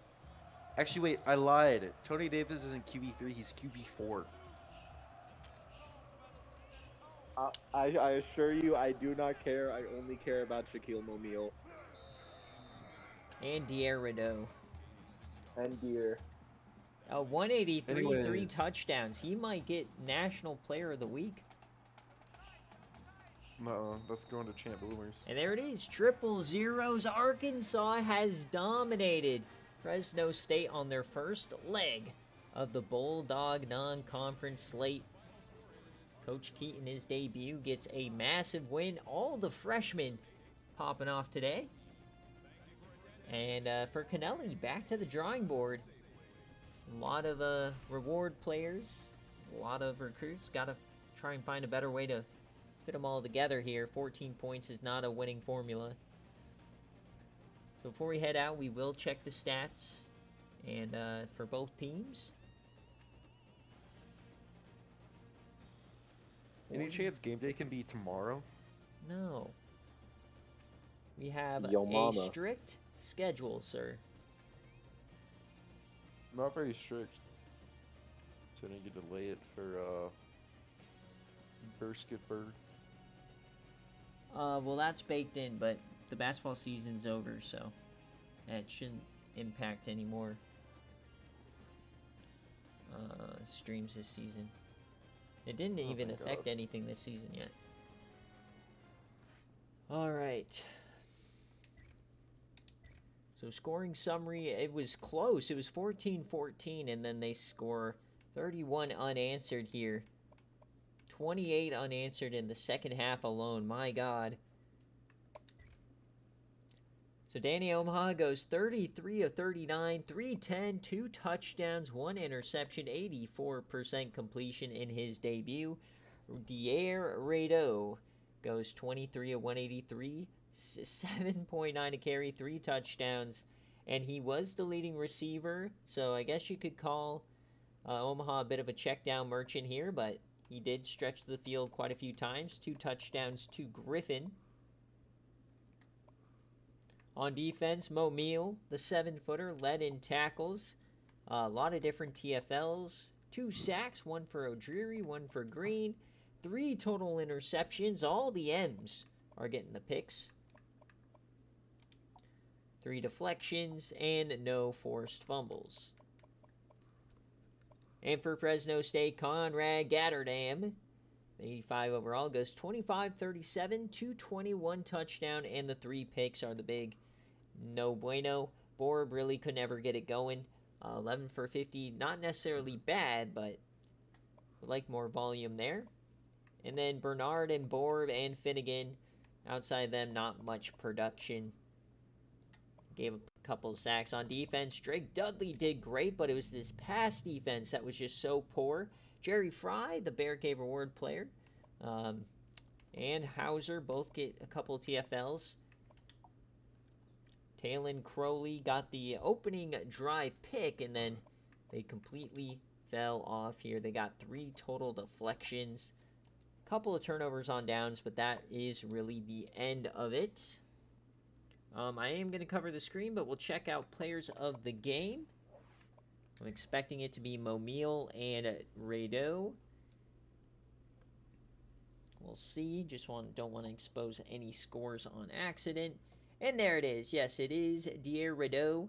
Actually, wait, I lied. Tony Davis isn't QB3, he's QB4. I assure you, I do not care. I only care about Shaquille O'Neal And Dier Rideau. and Deer. 183, 3 Anyways. touchdowns. He might get National Player of the Week. No, that's going to Champ Boomers. And there it is. Triple zeros. Arkansas has dominated Fresno State on their first leg of the Bulldog non-conference slate. Coach Keaton, his debut, gets a massive win. All the freshmen popping off today. And for Canelli, back to the drawing board. A lot of reward players, a lot of recruits. Got to try and find a better way to fit them all together here. 14 points is not a winning formula. So before we head out, we will check the stats and for both teams. Any chance game day can be tomorrow? No. We have Yo a mama. strict schedule, sir. Not very strict. So I need to delay it for Bird. Well, that's baked in, but the basketball season's over, so that shouldn't impact any more streams this season. It didn't even thank affect God. anything this season yet. All right. So scoring summary, it was close. It was 14-14, and then they score 31 unanswered here. 28 unanswered in the second half alone. My God. So Danny Omaha goes 33 of 39, 310, 2 touchdowns, 1 interception, 84% completion in his debut. Dier Rideau goes 23 of 183, 7.9 to carry, 3 touchdowns, and he was the leading receiver. So I guess you could call Omaha a bit of a check down merchant here, but he did stretch the field quite a few times. 2 touchdowns to Griffin. On defense, Momiel, the 7-footer, led in tackles. A lot of different TFLs. 2 sacks, 1 for O'Dreary, 1 for Green. 3 total interceptions. All the M's are getting the picks. 3 deflections and no forced fumbles. And for Fresno State, Conrad Gatterdam, 85 overall, goes 25-37, 221 touchdown, and the 3 picks are the big no bueno. Borb really could never get it going. 11 for 50, not necessarily bad, but would like more volume there. And then Bernard and Borb and Finnegan, outside them, not much production. gave up a couple of sacks on defense. Drake Dudley did great, but it was this pass defense that was just so poor. Jerry Fry, the BearCave Award player, and Hauser both get a couple of TFLs. Talon Crowley got the opening drive pick, and then they completely fell off here. They got 3 total deflections, a couple of turnovers on downs, but that is really the end of it. I am going to cover the screen, but we'll check out players of the game. I'm expecting it to be Momil and Rado. We'll see. Don't want to expose any scores on accident. And there it is. Yes, it is Dier Rado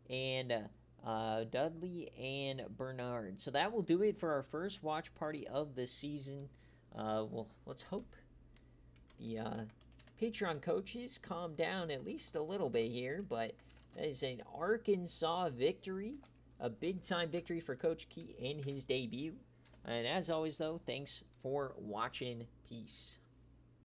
and Dudley and Bernard. So that will do it for our first watch party of the season. Well, let's hope the Patreon coaches calm down at least a little bit here. But that is an Arkansas victory. A big-time victory for Coach Key in his debut. And as always, though, thanks for watching. Peace.